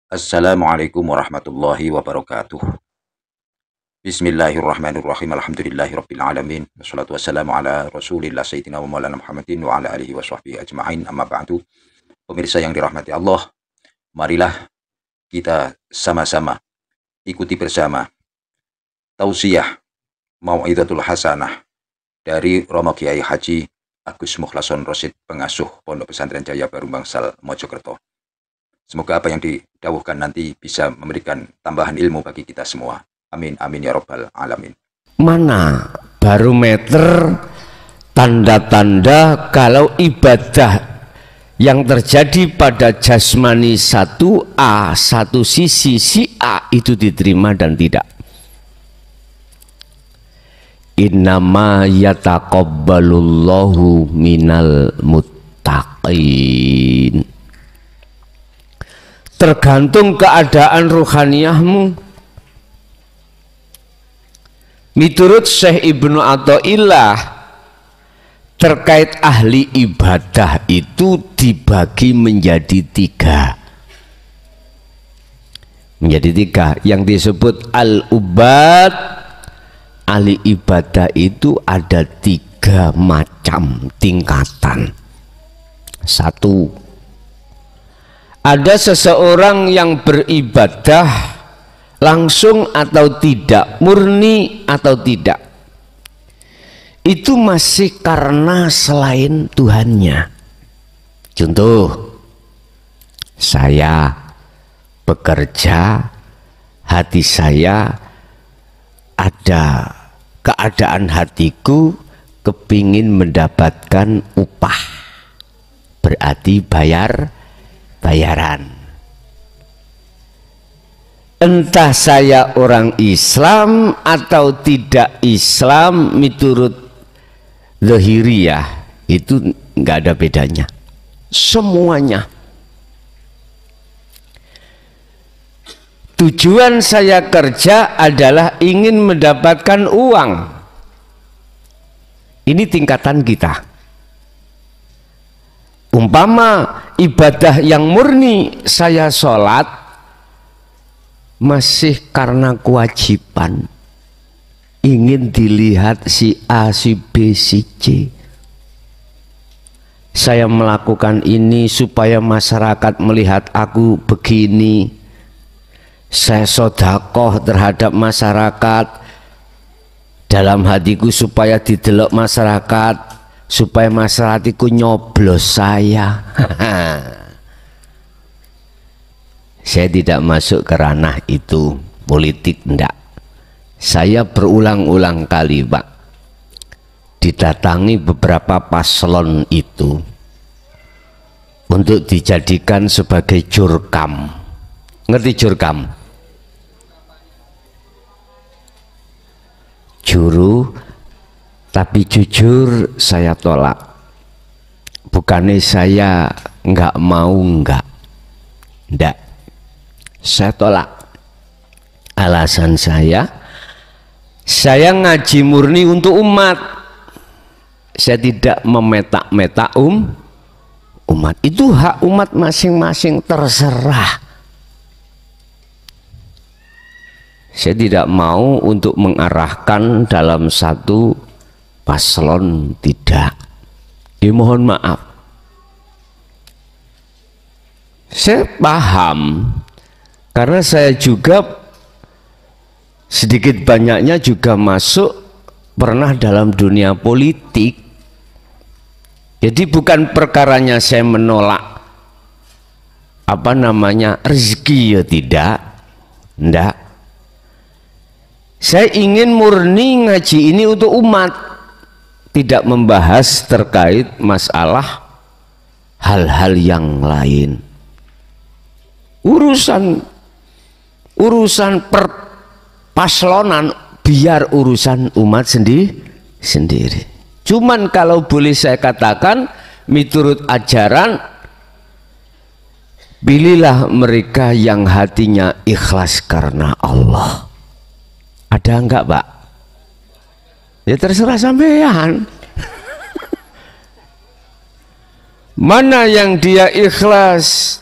Assalamualaikum warahmatullahi wabarakatuh. Bismillahirrahmanirrahim. Alhamdulillahirabbil alamin. Wassalatu wassalamu ala Rasulillah sayyidina wa maulana Muhammadin wa ala alihi washabbihi ajmain. Amma ba'du. Pemirsa yang dirahmati Allah, marilah kita sama-sama ikuti bersama tausiah mau'izatul hasanah dari Romo Kiai Haji Agus Mukhlason Rosid, pengasuh Pondok Pesantren Jaya Baru Bangsal Mojokerto. Semoga apa yang didawuhkan nanti bisa memberikan tambahan ilmu bagi kita semua. Amin, amin ya robbal alamin. Mana barometer tanda-tanda kalau ibadah yang terjadi pada jasmani satu A, satu sisi si A itu diterima dan tidak? Innama yataqabbalullahu minal muttaqin. Tergantung keadaan ruhaniyahmu. Miturut Syekh Ibnu Athaillah, terkait ahli ibadah itu dibagi menjadi tiga. Menjadi tiga. Yang disebut al-ubad, ahli ibadah itu ada tiga macam tingkatan. Satu, ada seseorang yang beribadah langsung atau tidak, murni atau tidak, itu masih karena selain Tuhannya. Contoh, saya bekerja, hati saya ada keadaan hatiku kepingin mendapatkan upah, berarti bayaran. Entah saya orang Islam atau tidak Islam, miturut zahiriyah itu nggak ada bedanya, semuanya. Tujuan saya kerja adalah ingin mendapatkan uang. Ini tingkatan kita. Umpama ibadah yang murni, saya sholat masih karena kewajiban, ingin dilihat si A, si B, si C. Saya melakukan ini supaya masyarakat melihat aku begini. Saya sedekah terhadap masyarakat dalam hatiku supaya didelok masyarakat, supaya masyarakat itu nyoblos saya. Saya tidak masuk ke ranah itu, politik enggak. Saya berulang-ulang kali, Pak, didatangi beberapa paslon itu untuk dijadikan sebagai jurkam. Ngerti jurkam? Juru, tapi jujur saya tolak. Bukannya saya nggak mau, enggak, saya tolak. Alasan saya ngaji murni untuk umat. Saya tidak memetak-metak umat. Itu hak umat masing-masing, terserah. Saya tidak mau untuk mengarahkan dalam satu paslon, tidak. Mohon maaf. Saya paham, karena saya juga sedikit banyaknya juga masuk pernah dalam dunia politik. Jadi bukan perkaranya saya menolak rezeki, ya tidak, enggak. Saya ingin murni ngaji ini untuk umat, tidak membahas terkait masalah hal-hal yang lain. Urusan perpaslonan biar urusan umat sendiri. Cuman kalau boleh saya katakan, miturut ajaran, pilihlah mereka yang hatinya ikhlas karena Allah. Ada enggak, Pak? Ya terserah sampean. Mana yang dia ikhlas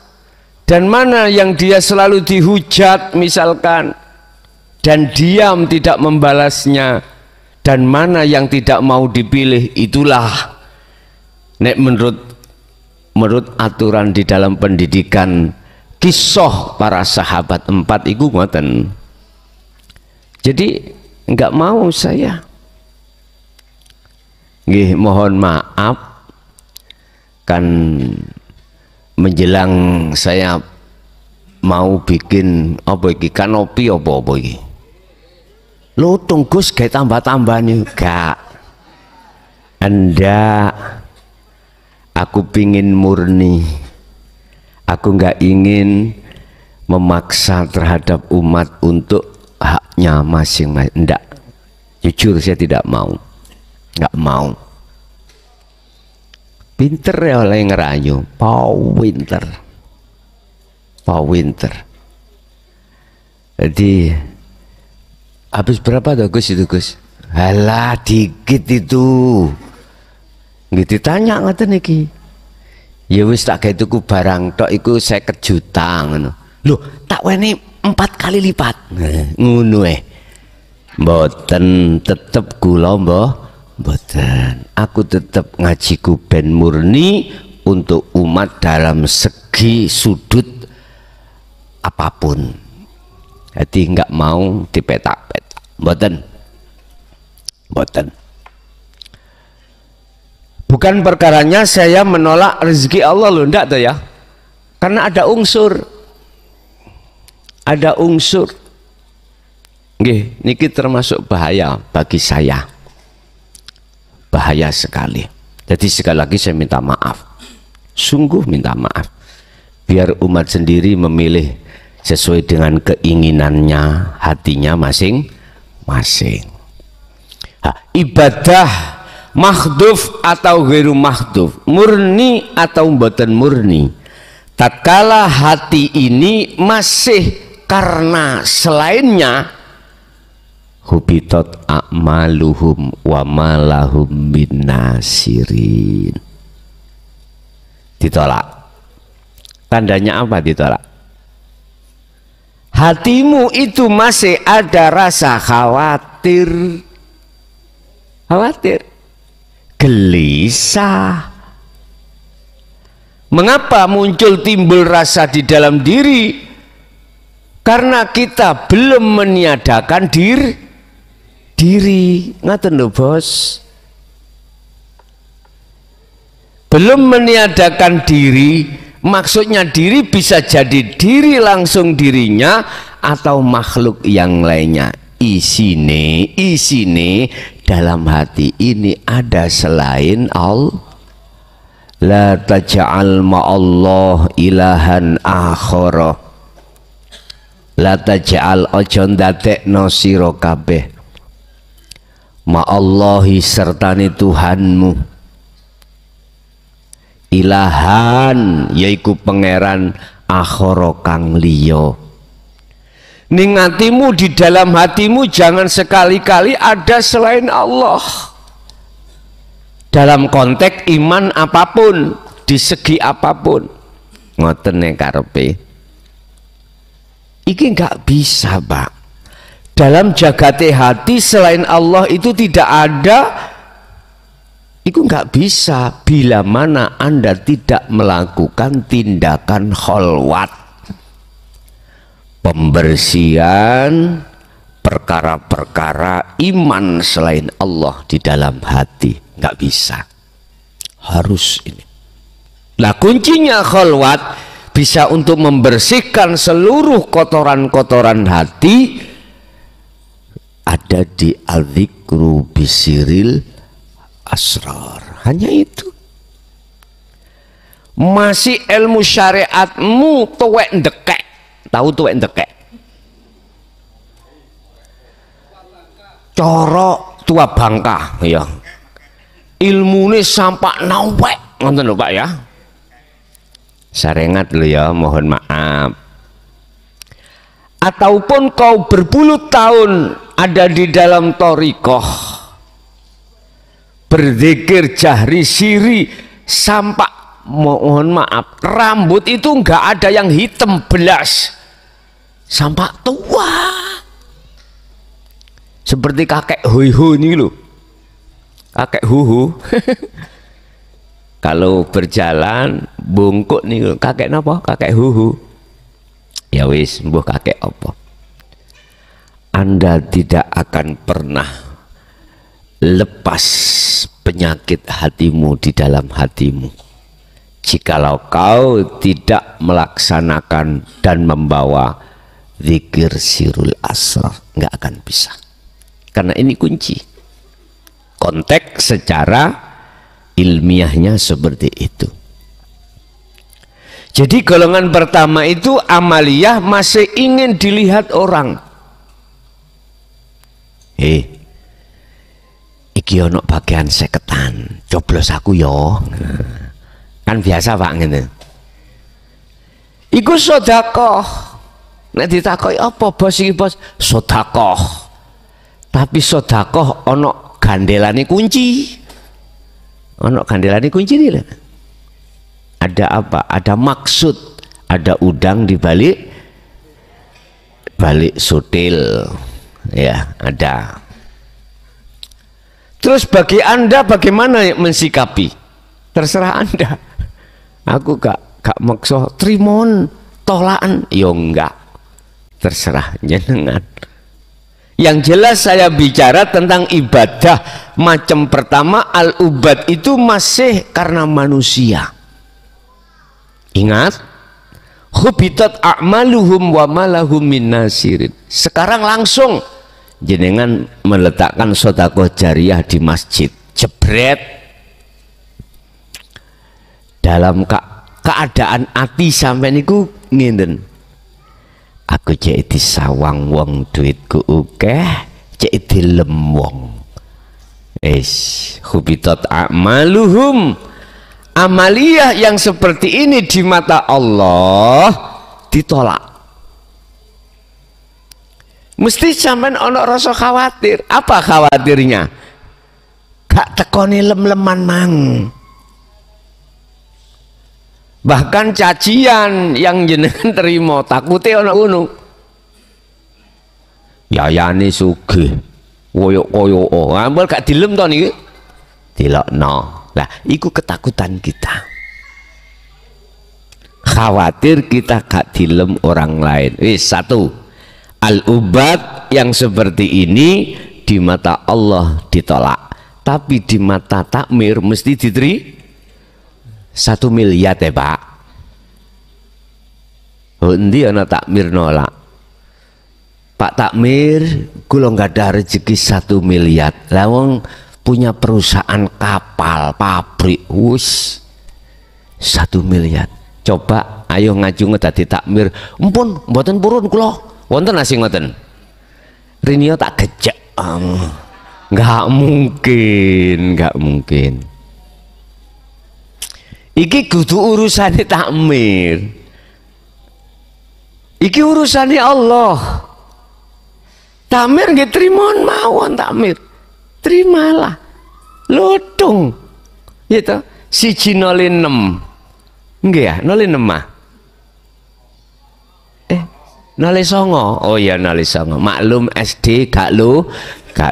dan mana yang dia selalu dihujat misalkan dan diam tidak membalasnya, dan mana yang tidak mau dipilih. Itulah nek menurut aturan di dalam pendidikan kisah para sahabat 4 iku ngoten. Jadi enggak mau saya. Nggih, mohon maaf kan menjelang saya mau bikin apa iki kanopi apa iki. Lutung Gus kayak tambah-tambah nih. Gak. Anda, aku pingin murni. Aku nggak ingin memaksa terhadap umat untuk haknya masing-masing. Enggak. Jujur saya tidak mau. Nggak mau. Pinter ya oleh ngerayu. Pinter. Jadi habis berapa tuh Gus itu Gus? Halah dikit itu. Nggih ditanya ngoten iki. Ya wis tak gawe tuku barang tok iku 50 juta ngono. Loh, tak weni 4 kali lipat. Ngono Mboten, tetep kula mboten. Aku tetep ngajiku ben murni untuk umat dalam segi sudut apapun. Jadi nggak mau dipetak-petak, mboten. Bukan perkaranya saya menolak rezeki Allah loh, ndak tuh ya. Karena ada unsur. Nggih, niki termasuk bahaya bagi saya. Bahaya sekali. Jadi sekali lagi saya minta maaf. Sungguh minta maaf. Biar umat sendiri memilih sesuai dengan keinginannya, hatinya masing-masing. Ibadah mahdhuf atau ghairu mahdhuf, murni atau mboten murni, tatkala hati ini masih karena selainnya, hubitat a'maluhum wa malahum bin nasirin. Ditolak. Tandanya apa ditolak? Hatimu itu masih ada rasa khawatir, gelisah. Mengapa muncul timbul rasa di dalam diri? Karena kita belum meniadakan diri. Ngaten lho bos. Belum meniadakan diri. Maksudnya diri bisa jadi diri langsung dirinya atau makhluk yang lainnya. Isine dalam hati ini ada selain Allah. La taj'al ma'allah ilahan akhara. La taj'al ojo ndadekno sira kabeh ma'allahi sertane Tuhanmu ilahan, yaiku pangeran akhara kang liya. Ning hatimu, di dalam hatimu jangan sekali-kali ada selain Allah. Dalam konteks iman apapun, di segi apapun. Ngoten nek karepe. Iki enggak bisa, Pak. Dalam jagate hati selain Allah itu tidak ada. Itu nggak bisa bila mana Anda tidak melakukan tindakan kholwat, pembersihan perkara-perkara iman selain Allah di dalam hati. Nggak bisa, harus ini. Nah kuncinya kholwat bisa untuk membersihkan seluruh kotoran-kotoran hati ada di al-dzikru bisiril asrar. Hanya itu. Masih ilmu syariatmu tuwek ndekek. Tahu tuwek ndekek? Coro tua bangka ya. Ilmune sampak nawek. Ngoten lho Pak ya. Sarengat lho ya, mohon maaf. Ataupun kau berpuluh tahun ada di dalam thariqah, berzikir jahri siri sampak mohon maaf, rambut itu nggak ada yang hitam belas sampai tua, seperti kakek huhu ini loh, kakek huhu. Kalau berjalan bungkuk nih kakek napa, kakek huhu. Ya wis, mbuh kakek apa. Anda tidak akan pernah lepas penyakit hatimu di dalam hatimu jikalau kau tidak melaksanakan dan membawa zikir sirul asrar. Nggak akan bisa, karena ini kunci. Konteks secara ilmiahnya seperti itu. Jadi golongan pertama itu amaliyah, masih ingin dilihat orang. Iki ono bagian seketan, coblos aku yo. Kan biasa Pak ngene. Iku sedekah. Nek ditakoki apa bos iki bos? Sedekah. Tapi sedekah ono gandelane kunci. Ono gandelane kunci nih. Ada apa? Ada maksud, ada udang di balik sutil. Ya, ada. Terus bagi Anda bagaimana mensikapi? Terserah Anda. Aku gak maksa trimon tolaan, yo enggak. Terserah jenengan. Yang jelas saya bicara tentang ibadah macam pertama, al-ubad itu masih karena manusia. Ingat, hubitat a'maluhum wa malahum min nasirin. Sekarang langsung jenengan meletakkan sedekah jariyah di masjid, jebret, dalam keadaan hati sampai niku ngenden, aku cek disawang wong duitku akeh, cek dilem wong. Hubitat a'maluhum, amaliyah yang seperti ini di mata Allah ditolak. Mesti sampean ono rasa khawatir. Apa khawatirnya? Gak tekoni lem-leman mang. Bahkan cacian yang jenengan terima takutnya ono ngono. Yayane sugih, koyok-koyok, ampun gak dilem to niki. Dilokno. Lah, iku ketakutan kita. Khawatir kita gak dilem orang lain. Satu. Al-ubad yang seperti ini di mata Allah ditolak, tapi di mata takmir mesti diterima. 1 miliar ya Pak. Endi ana takmir nolak? Pak takmir, kula nggak ada rezeki 1 miliar. Lah wong punya perusahaan kapal, pabrik, wus 1 miliar. Coba ayo ngaju dadi takmir. Ampun, mboten purun kula. Wonten nasi ngoten. Rinio tak gejek. Nggak mungkin, nggak mungkin. Iki kudu urusane takmir. Iki urusane Allah. Takmir nggih trimon mawon takmir. Terimalah. Lodong. Gitu. 106. Nggih ya, 06 mah. 09. Oh ya 09. Maklum SD gak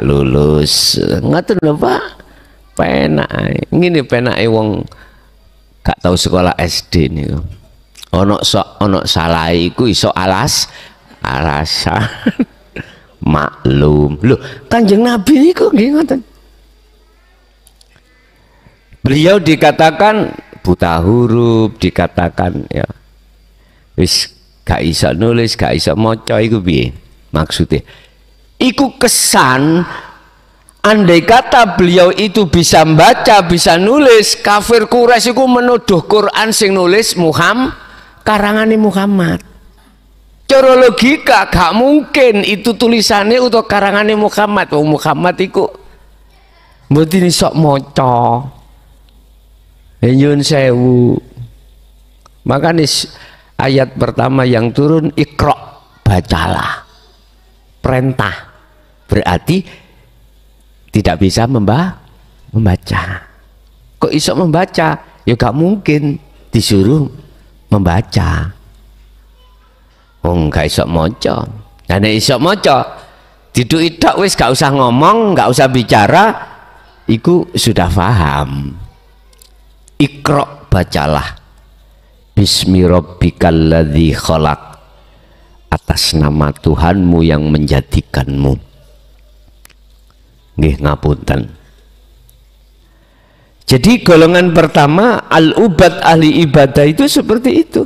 lulus. Ngoten lho Pak. Penak. Ngene penake wong gak tahu sekolah SD niku. Ono salah iku iso alasan. Maklum. Loh, Kanjeng Nabi niku nggih ngoten. Beliau dikatakan buta huruf, dikatakan ya wis gak iso nulis, gak iso maca, iku piye maksudnya? Iku kesan, andai kata beliau itu bisa baca, bisa nulis, kafir Quraisy iku menuduh Quran sing nulis karangane Muhammad. Cara logika gak mungkin itu tulisannya untuk karangane Muhammad. Muhammad iku mboten iso maca. Nyuwun sewu. Makanya ayat pertama yang turun Iqra, bacalah. Perintah. Berarti tidak bisa membaca. Kok iso membaca? Ya gak mungkin. disuruh membaca. Oh, gak iso maca. Nah, nek iso maca, diduki tok wis gak usah ngomong, gak usah bicara, iku sudah paham. Iqra, bacalah. Bismi rabbikal ladzi khalaq, atas nama Tuhanmu yang menjadikanmu. Nggih, ngapunten. Jadi golongan pertama al-ubad, ahli ibadah itu seperti itu.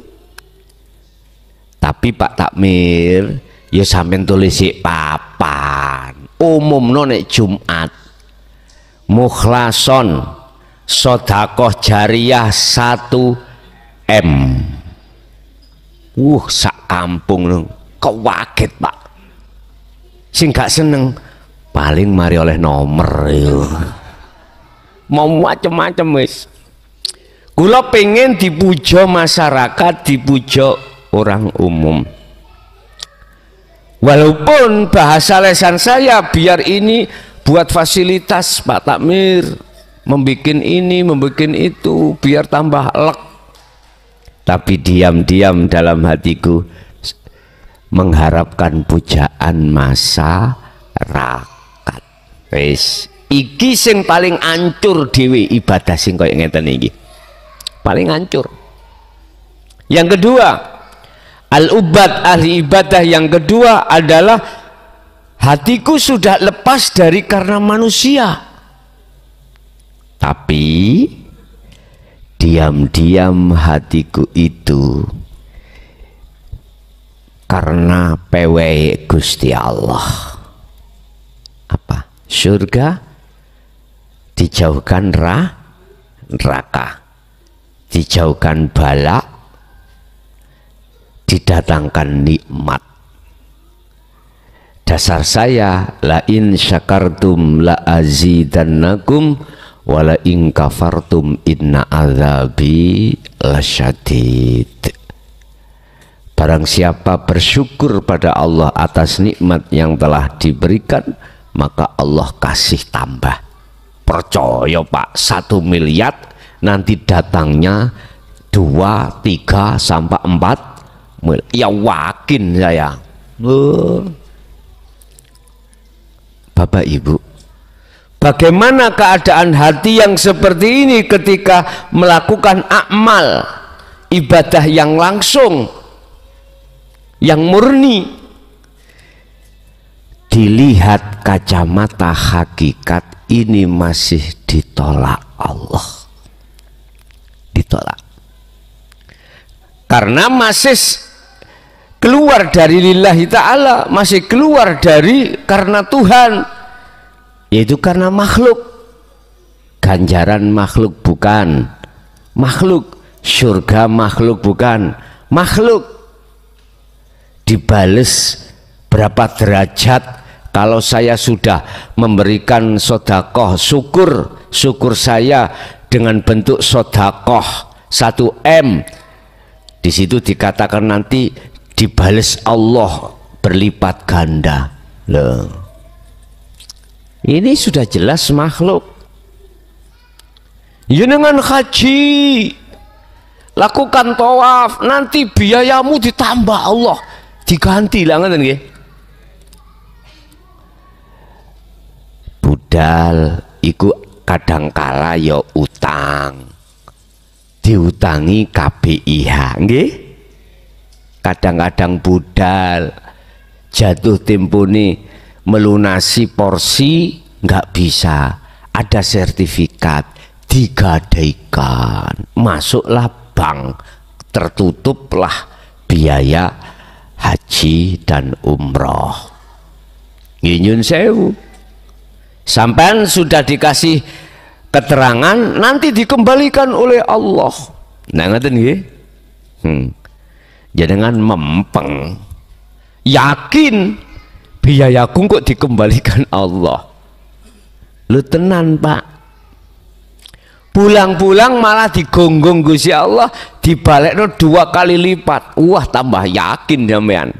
Tapi Pak Takmir, ya sampean tulis papan. Umumno nek Jumat mukhlason sedekah jariyah 1 M. Sak kampung kewaget Pak. Sing gak seneng paling mari oleh nomor yo. Mau macem-macem wis. Kula pengen dipuja masyarakat, dipuja orang umum. Walaupun bahasa lesan saya biar ini buat fasilitas Pak Takmir, membikin ini, membikin itu, biar tambah lek. Tapi diam-diam dalam hatiku mengharapkan pujaan masyarakat. Wis, iki sing paling ancur dhewe ibadah sing koyo ngeten iki. Paling ancur. Yang kedua, al-ubad, ahli ibadah yang kedua adalah hatiku sudah lepas dari karena manusia. Tapi diam-diam hatiku itu karena pewe Gusti Allah. Apa? Surga, dijauhkan neraka, dijauhkan bala, didatangkan nikmat. Dasar saya, la in syakartum la azidannakum wala in kafartum inna azabi lasyadid. Barang siapa bersyukur pada Allah atas nikmat yang telah diberikan, maka Allah kasih tambah. Percaya Pak, 1 miliar nanti datangnya 2, 3 sampai 4 miliar. Ya yakin saya. Bapak Ibu, bagaimana keadaan hati yang seperti ini ketika melakukan amal ibadah yang langsung, yang murni? Dilihat kacamata hakikat, ini masih ditolak Allah. Ditolak. Karena masih keluar dari lillahi ta'ala, masih keluar dari karena Tuhan, yaitu karena makhluk. Ganjaran makhluk bukan makhluk, surga makhluk bukan makhluk. Dibales berapa derajat kalau saya sudah memberikan sodakoh, syukur saya dengan bentuk sodakoh 1 M, di situ dikatakan nanti dibales Allah berlipat ganda. Loh, ini sudah jelas makhluk. Ya dengan haji, lakukan tawaf, nanti biayamu ditambah Allah, diganti lah, ngoten nggih. Budal iku kadangkala ya utang, diutangi KBIH nggih. Kadang-kadang budal jatuh tempo nih melunasi porsi nggak bisa, ada sertifikat, digadaikan, masuklah bank, tertutuplah biaya haji dan umroh. Nyun sewu, sampean sudah dikasih keterangan, nanti dikembalikan oleh Allah. Nah, ngoten nggih. Jangan mempeng, yakin biayaku kok dikembalikan Allah. Lu tenan Pak, pulang-pulang malah digonggong Gusti Allah, dibalekno 2 kali lipat. Wah, tambah yakin sampean.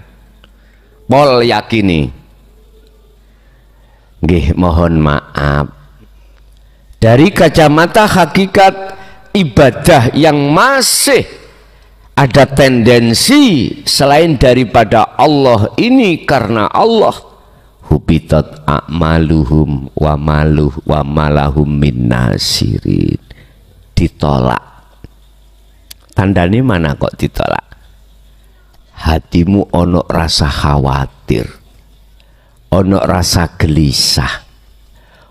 Pol yakini. Nggih, mohon maaf, dari kacamata hakikat ibadah yang masih ada tendensi selain daripada Allah ini karena Allah, hubitat a'maluhum wa malahum min nasirin, ditolak. Tandanya mana kok ditolak? Hatimu ono rasa khawatir, ono rasa gelisah,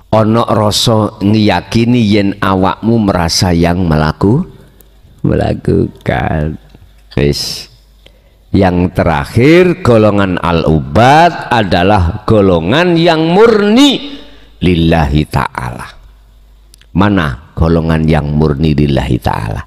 ono rasa ngiyakini yen awakmu merasa yang melakukan. Wis. Yang terakhir, golongan al-ubad adalah golongan yang murni lillahi ta'ala. Mana golongan yang murni lillahi ta'ala?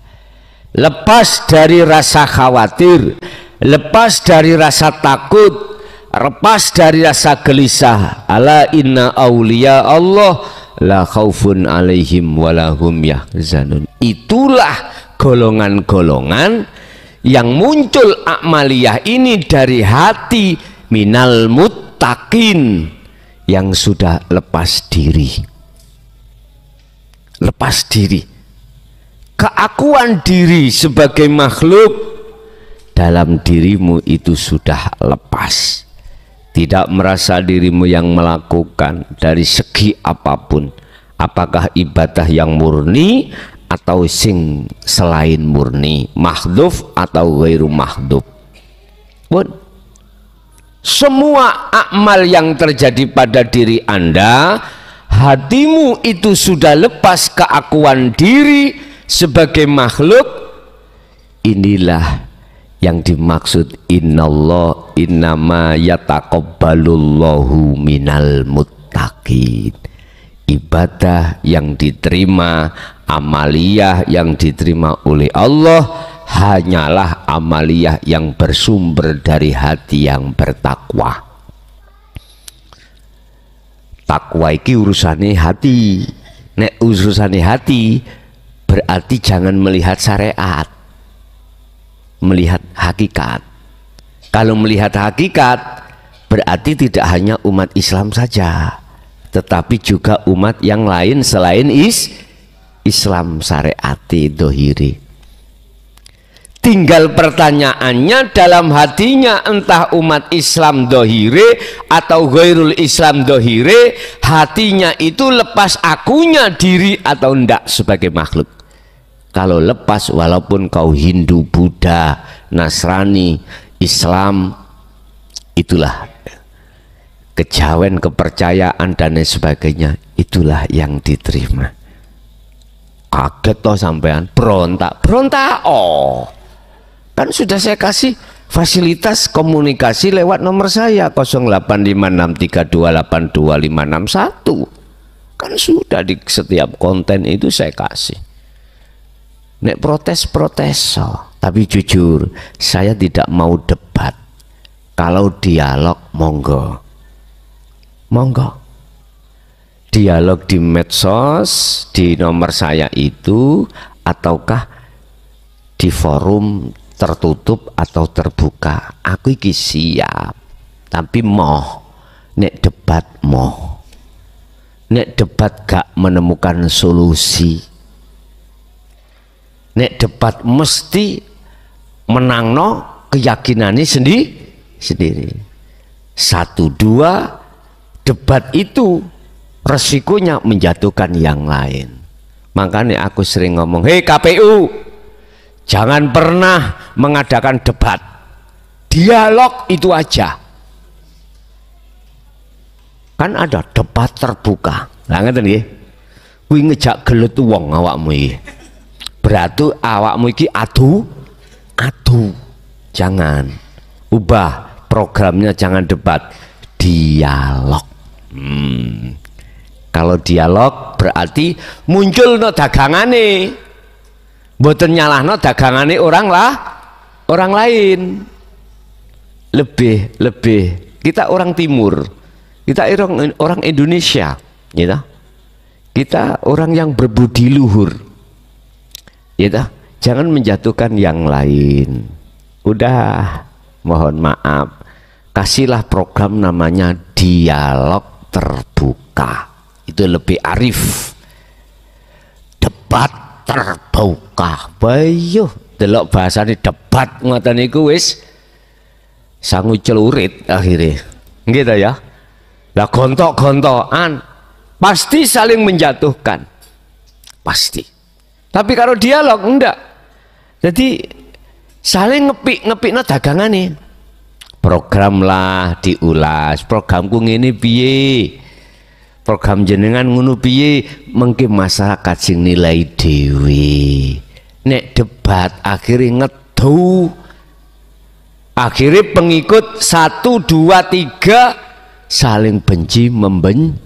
Lepas dari rasa khawatir, lepas dari rasa takut, lepas dari rasa gelisah. Ala inna awliya Allah la khaufun alaihim walahum yahzanun. Itulah golongan-golongan yang muncul amaliyah ini dari hati minal muttaqin, yang sudah lepas diri. Lepas diri, keakuan diri sebagai makhluk dalam dirimu itu sudah lepas. Tidak merasa dirimu yang melakukan dari segi apapun, apakah ibadah yang murni atau sing selain murni, mahdhuf atau ghairu mahdhuf pun, semua amal yang terjadi pada diri Anda, hatimu itu sudah lepas keakuan diri sebagai makhluk. Inilah yang dimaksud innallah innama yataqabbalullahu minal muttaqin. Ibadah yang diterima, amaliyah yang diterima oleh Allah hanyalah amaliyah yang bersumber dari hati yang bertakwa. Takwa iki urusane hati. Nek urusane hati berarti jangan melihat syariat, melihat hakikat. Kalau melihat hakikat berarti tidak hanya umat Islam saja, tetapi juga umat yang lain selain Islam syariati dohiri. Tinggal pertanyaannya dalam hatinya, entah umat Islam dohire atau ghairul Islam dohire, hatinya itu lepas akunya diri atau enggak sebagai makhluk. Kalau lepas, walaupun kau Hindu, Buddha, Nasrani, Islam, itulah kejawen, kepercayaan dan lain sebagainya, itulah yang diterima. Kaget toh sampean, berontak oh, kan sudah saya kasih fasilitas komunikasi lewat nomor saya 085632825561, kan sudah di setiap konten itu saya kasih. Nek protes tapi jujur saya tidak mau debat. Kalau dialog monggo dialog di medsos, di nomor saya itu, ataukah di forum tertutup atau terbuka, aku iki siap. Tapi nek debat gak menemukan solusi, nek debat mesti menangno keyakinannya sendiri. 1, 2 debat itu resikonya menjatuhkan yang lain. Makanya aku sering ngomong, hei KPU, jangan pernah mengadakan debat, dialog itu aja. Kan ada debat terbuka, lah ngeten nggih, kuwi ngejak gelut wong awakmu iki, berarti awakmu iki adu. Jangan ubah programnya, jangan debat, dialog. Kalau dialog berarti muncul no dagangane, mboten nyalahno dagangane orang lain. Lebih kita orang timur, kita orang Indonesia, gitu. Kita orang yang berbudi luhur, gitu. Jangan menjatuhkan yang lain. Udah, mohon maaf, kasihlah program namanya dialog terbuka. Itu lebih arif. Debat terbuka. Bayo delok bahasane debat ngoten niku wis sangu celurit akhirnya. Gitu ya. Lah gontok-gontokan pasti saling menjatuhkan. Pasti. Tapi kalau dialog enggak. Jadi saling ngepik-ngepikno dagangane. Program lah diulas, programku ngene piye? Program jenengan ngono piye? Mengke masyarakat sing nilai dhewe. Nek debat akhirnya ngedu. Akhirnya pengikut 1, 2, 3 saling benci membenci.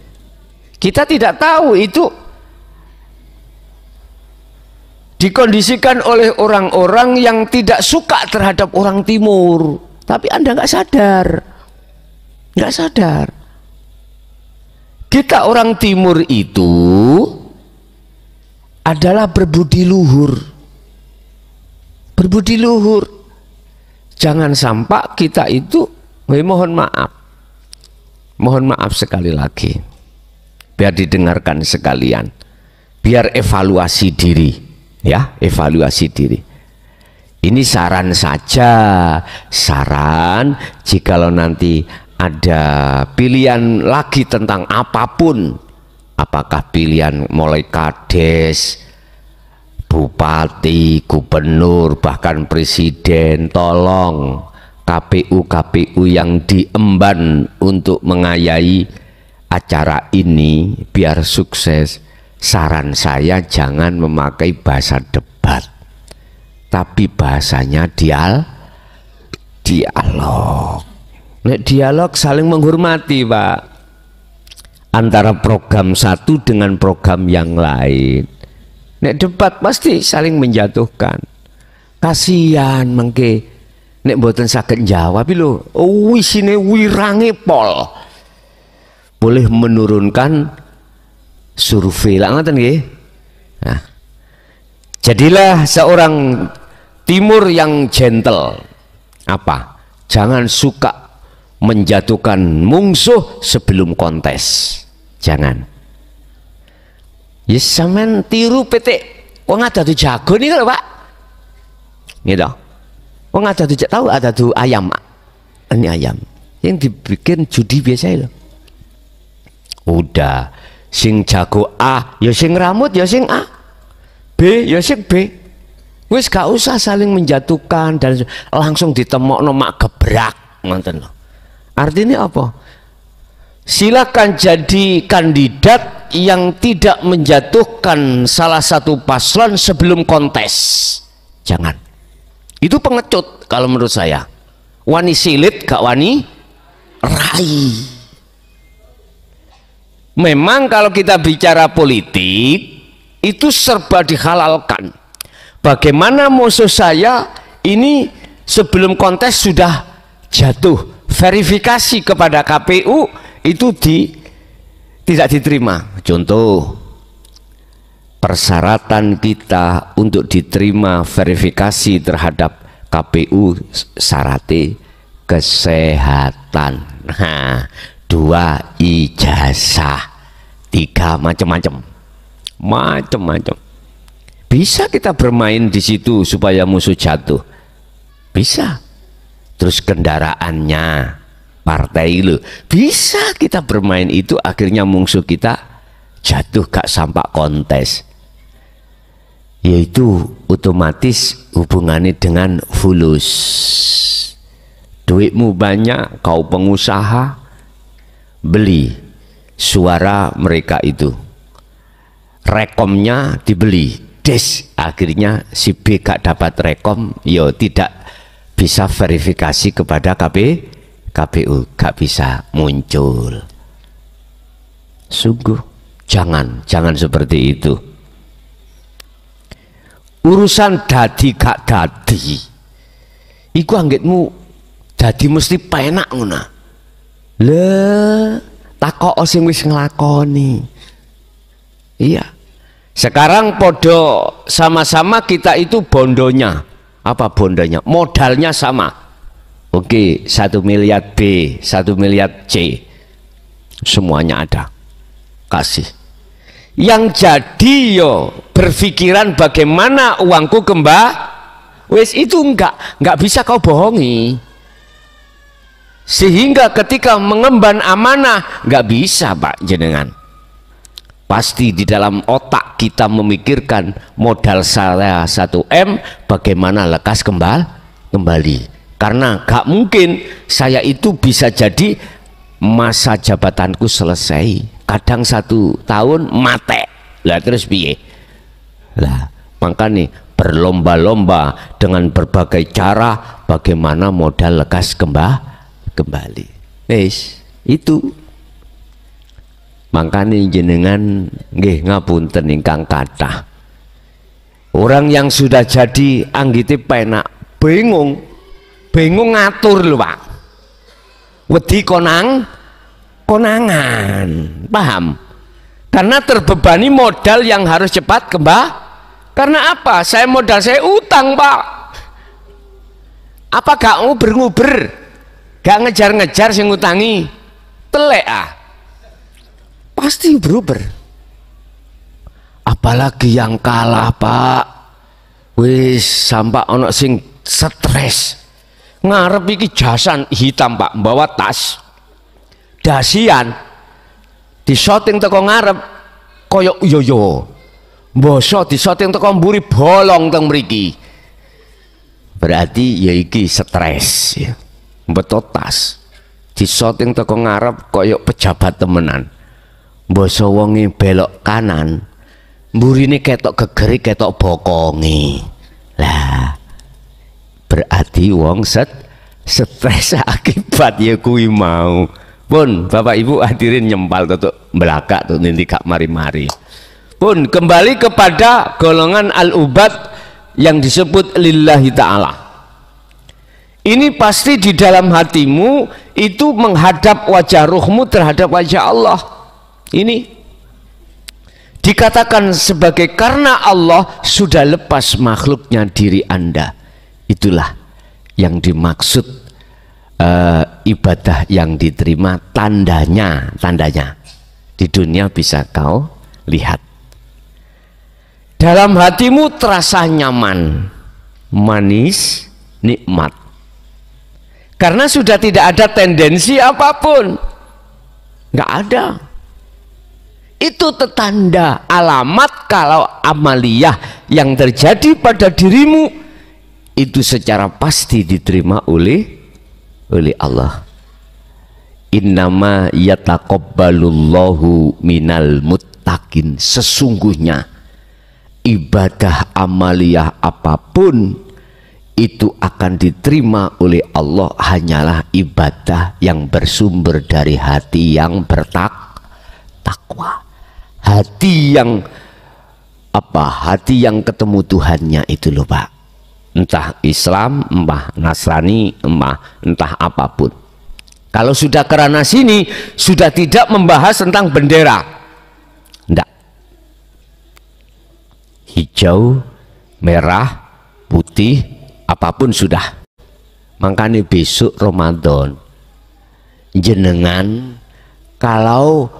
Kita tidak tahu itu dikondisikan oleh orang-orang yang tidak suka terhadap orang timur. Tapi Anda nggak sadar, nggak sadar. Kita orang timur itu adalah berbudi luhur, berbudi luhur. Jangan sampai kita itu, mohon maaf sekali lagi, biar didengarkan sekalian, biar evaluasi diri, ya, evaluasi diri. Ini saran saja, saran jikalau nanti ada pilihan lagi tentang apapun, apakah pilihan mulai kades, bupati, gubernur, bahkan presiden, tolong KPU yang diemban untuk mengayahi acara ini biar sukses. Saran saya jangan memakai bahasa debat, tapi bahasanya dialog. Nek dialog saling menghormati, Pak, antara program satu dengan program yang lain. Nek debat pasti saling menjatuhkan. Kasihan mengke nek mboten saged jawab lho, wisine wirange pol. Boleh menurunkan survei lah ngoten nggih. Nah, jadilah seorang timur yang gentle. Apa? Jangan suka menjatuhkan mungsuh sebelum kontes. Jangan. Ya sampean tiru PT wong ada tuh jago nih kalau Pak. Gitu. Wong ada tuh tahu ada tuh ayam. Ini ayam yang dibikin judi biasa loh. Udah sing jago A, ya sing rambut ya sing A. B ya sing B. Wis gak usah saling menjatuhkan dan langsung ditemokno mak gebrak ngoten lho. Artinya apa? Silakan jadi kandidat yang tidak menjatuhkan salah satu paslon sebelum kontes. Jangan. Itu pengecut kalau menurut saya. Wani silit gak wani rai. Memang kalau kita bicara politik itu serba dihalalkan. Bagaimana musuh saya ini sebelum kontes sudah jatuh, verifikasi kepada KPU itu tidak diterima. Contoh, persyaratan kita untuk diterima verifikasi terhadap KPU syaratnya kesehatan. Nah, 2 ijazah, 3 macam-macam. Bisa kita bermain di situ supaya musuh jatuh, bisa. Terus kendaraannya partai lo, bisa kita bermain itu akhirnya musuh kita jatuh gak sampai kontes. Yaitu otomatis hubungannya dengan fulus. Duitmu banyak, kau pengusaha, beli suara mereka itu, rekomnya dibeli, akhirnya si B gak dapat rekom, yo tidak bisa verifikasi kepada KPU, gak bisa muncul. Sungguh jangan seperti itu. Urusan dadi gak dadi iku anggitmu dadi mesti penak ngono. Le takok sing wis nglakoni. Iya. Sekarang podo sama-sama kita itu bondonya. Apa bondonya? Modalnya sama. Oke, 1 miliar B, 1 miliar C. Semuanya ada. Kasih. yang jadi yo berpikiran bagaimana uangku wes itu enggak bisa kau bohongi. Sehingga ketika mengemban amanah enggak bisa Pak jenengan. Pasti di dalam otak kita memikirkan modal saya 1M bagaimana lekas kembali. Karena gak mungkin saya itu bisa jadi masa jabatanku selesai. Kadang 1 tahun mate lah, terus piye lah. Makanya berlomba-lomba dengan berbagai cara bagaimana modal lekas kembali. Itu makanya jenengan nggih ngapunten ingkang kathah, orang yang sudah jadi anggite penak bingung ngatur lho Pak, wedi konangan, paham? Karena terbebani modal yang harus cepat karena apa? Modal saya utang Pak. Apa gak nguber, gak ngejar-ngejar sing ngutangi, telek pasti beruber. Apalagi yang kalah Pak, wis sampai ono sing stres ngarep iki jasan hitam Pak, bawa tas dasian di shooting teko ngarep koyok yoyo boso di shooting teko mburi bolong teng mriki, berarti ya iki stres ya. Betul tas di shooting teko ngarep koyok pejabat temenan, boso wongi belok kanan mburine ketok gegeri ketok bokongi lah, berarti wong stres akibat ya kuwi mau. Pun Bapak Ibu hadirin nyempal tutuk belakak tuh nanti gak mari-mari. Pun kembali kepada golongan al-ubad yang disebut lillahi ta'ala. Ini pasti di dalam hatimu itu menghadap wajah ruhmu terhadap wajah Allah. Ini dikatakan sebagai karena Allah sudah lepas makhluknya diri Anda. Itulah yang dimaksud ibadah yang diterima, tandanya di dunia bisa kau lihat. Dalam hatimu terasa nyaman, manis, nikmat, karena sudah tidak ada tendensi apapun, nggak ada. Itu tanda alamat kalau amaliyah yang terjadi pada dirimu itu secara pasti diterima oleh Allah. Innama yataqabbalullahu minal muttaqin, sesungguhnya ibadah amaliyah apapun itu akan diterima oleh Allah hanyalah ibadah yang bersumber dari hati yang bertakwa, hati yang hati yang ketemu Tuhannya itu loh Pak. Entah Islam, entah Nasrani, entah apapun. Kalau sudah kerana sini, sudah tidak membahas tentang bendera. Enggak. Hijau, merah, putih, apapun sudah. Makanya besok Ramadan, jenengan kalau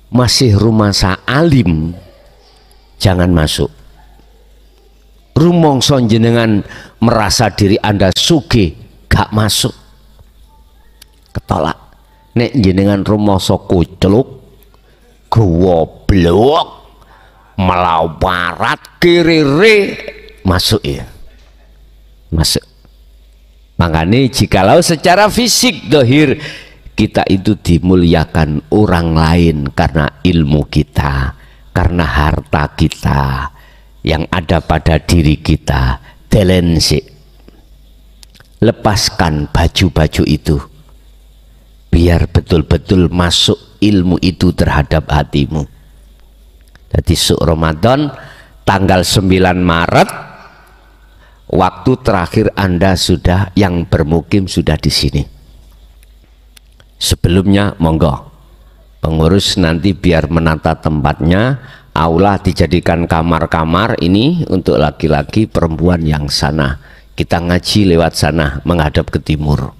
masih rumasa alim, jangan masuk. Rumongso jenengan merasa diri Anda sugih, gak masuk, ketolak. Nek jenengan rumongso kucluk, goblok, melawarat, kirire, masuk ya, masuk. Makanya jikalau secara fisik dohir kita itu dimuliakan orang lain karena ilmu kita, karena harta kita yang ada pada diri kita, telensi, lepaskan baju-baju itu biar betul-betul masuk ilmu itu terhadap hatimu. Jadi Ramadan tanggal 9 Maret waktu terakhir Anda sudah yang bermukim sudah di sini. Sebelumnya monggo pengurus nanti biar menata tempatnya. Aula dijadikan kamar-kamar ini untuk laki-laki, perempuan yang sana. Kita ngaji lewat sana menghadap ke timur.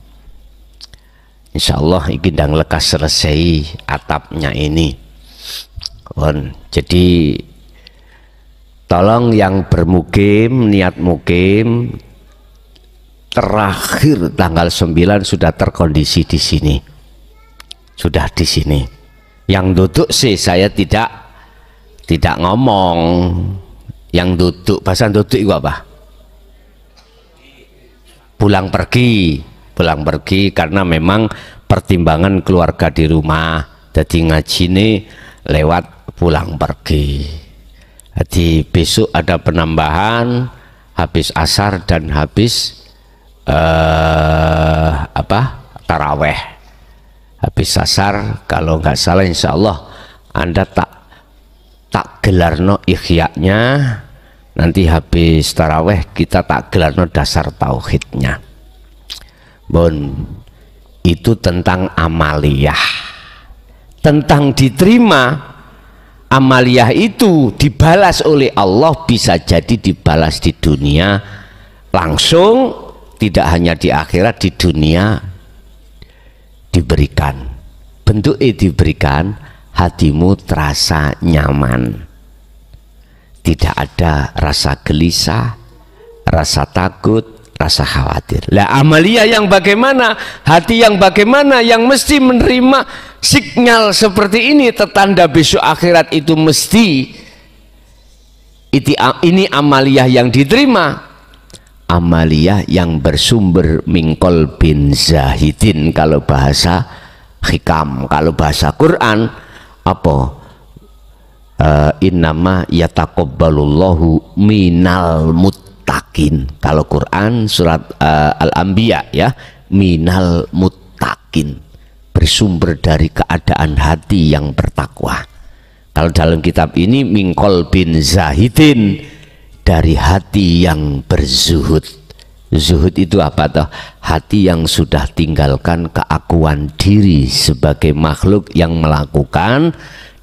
Insya Allah ini dang lekas selesai atapnya ini. Jadi tolong yang bermukim, niat mukim terakhir tanggal 9 sudah terkondisi di sini. Sudah di sini. Yang duduk sih saya tidak ngomong. Yang duduk, bahasa duduk itu apa? Pulang pergi karena memang pertimbangan keluarga di rumah. Jadi ngaji ini lewat pulang pergi. Jadi besok ada penambahan habis asar dan habis taraweh. Habis asar kalau nggak salah insya Allah Anda tak gelarno ihya'nya, nanti habis taraweh kita tak gelarno dasar tauhidnya. Itu tentang amaliyah, tentang diterima. Amaliyah itu dibalas oleh Allah, bisa jadi dibalas di dunia langsung, tidak hanya di akhirat, di dunia diberikan. Bentuknya diberikan, hatimu terasa nyaman, tidak ada rasa gelisah, rasa takut, rasa khawatir. Lah amaliyah yang bagaimana, hati yang bagaimana, yang mesti menerima sinyal seperti ini, tetanda besok akhirat itu mesti ini amaliyah yang diterima, amaliyah yang bersumber mingkol bin zahidin kalau bahasa hikam. Kalau bahasa Quran apa? Innama yataqabbalullahu minal muttaqin. Kalau Quran surat Al-Anbiya ya, minal muttaqin, bersumber dari keadaan hati yang bertakwa. Kalau dalam kitab ini mingkol bin zahidin, dari hati yang berzuhud. Zuhud itu apa toh? Hati yang sudah tinggalkan keakuan diri sebagai makhluk yang melakukan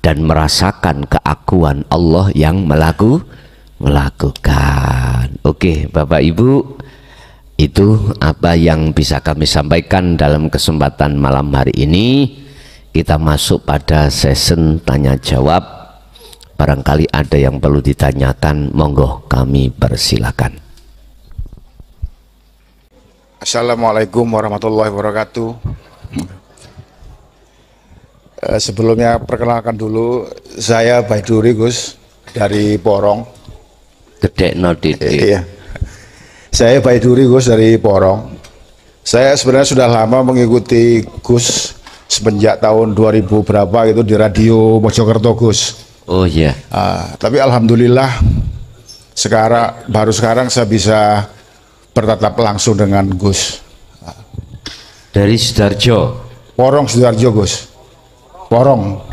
dan merasakan keakuan Allah yang melakukan. Oke Bapak Ibu, itu apa yang bisa kami sampaikan dalam kesempatan malam hari ini. Kita masuk pada session tanya jawab. Barangkali ada yang perlu ditanyakan, monggo kami persilakan. Assalamualaikum warahmatullahi wabarakatuh. Sebelumnya perkenalkan dulu, saya Baiduri Gus dari Porong. Gede no titik. Iya. Saya Baiduri Gus dari Porong. Saya sebenarnya sudah lama mengikuti Gus semenjak tahun 2000 berapa gitu di radio Mojokerto Gus. Oh iya. Tapi alhamdulillah baru sekarang saya bisa bertatap langsung dengan Gus. Dari Sidoarjo. Porong Sidoarjo Gus.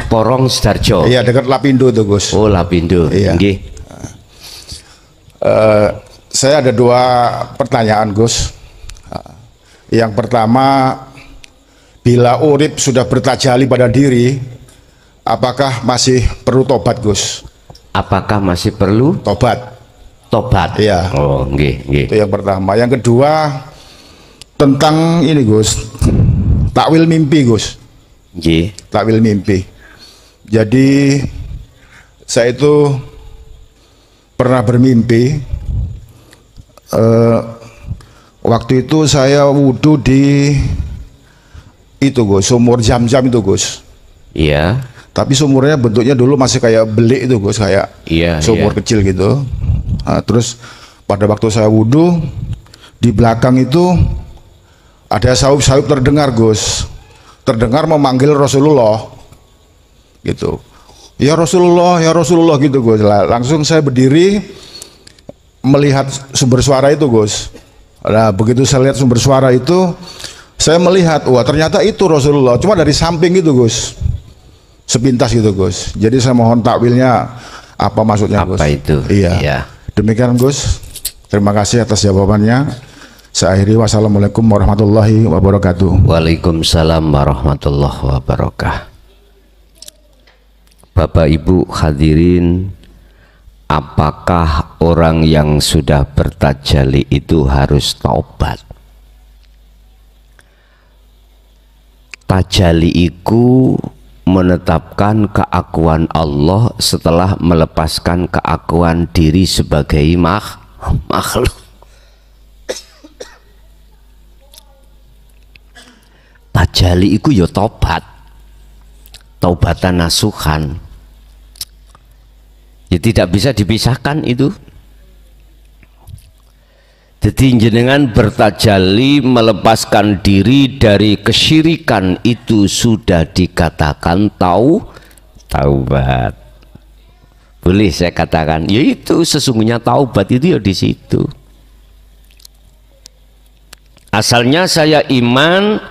Porong Sidoarjo. Iya, dekat Lapindo tuh Gus. Oh Lapindo. Iya. Saya ada 2 pertanyaan Gus. Yang pertama, bila urip sudah bertajali pada diri, apakah masih perlu tobat Gus? Apakah masih perlu Tobat. Iya. Oh nggih. Itu yang pertama. Yang kedua, tentang ini Gus, takwil mimpi Gus. Nggih. Takwil mimpi. Jadi saya itu pernah bermimpi, waktu itu saya wudhu di itu Gus, sumur Zam-Zam itu Gus. Iya. Tapi sumurnya bentuknya dulu masih kayak belik itu Gus, kayak sumur kecil gitu. Nah, terus pada waktu saya wudhu, di belakang itu ada saup-saup terdengar Gus, terdengar memanggil Rasulullah gitu. Ya Rasulullah gitu Gus. Langsung saya berdiri melihat sumber suara itu Gus. Nah begitu saya lihat sumber suara itu, saya melihat, wah ternyata itu Rasulullah, cuma dari samping gitu Gus, sepintas gitu Gus. Jadi saya mohon takwilnya apa maksudnya Gus? Apa itu? Iya. Demikian Gus. Terima kasih atas jawabannya. Saya akhiri, wassalamualaikum warahmatullahi wabarakatuh. Waalaikumsalam warahmatullahi wabarakatuh. Bapak Ibu hadirin, apakah orang yang sudah bertajali itu harus taubat? Tajali iku menetapkan keakuan Allah setelah melepaskan keakuan diri sebagai makhluk. Tajalli iku ya tobat, taubatan nasuhan. Ya tidak bisa dipisahkan itu. Jadi jenengan bertajalli melepaskan diri dari kesyirikan itu sudah dikatakan taubat. Boleh saya katakan, yaitu sesungguhnya taubat itu ya di situ. Asalnya saya iman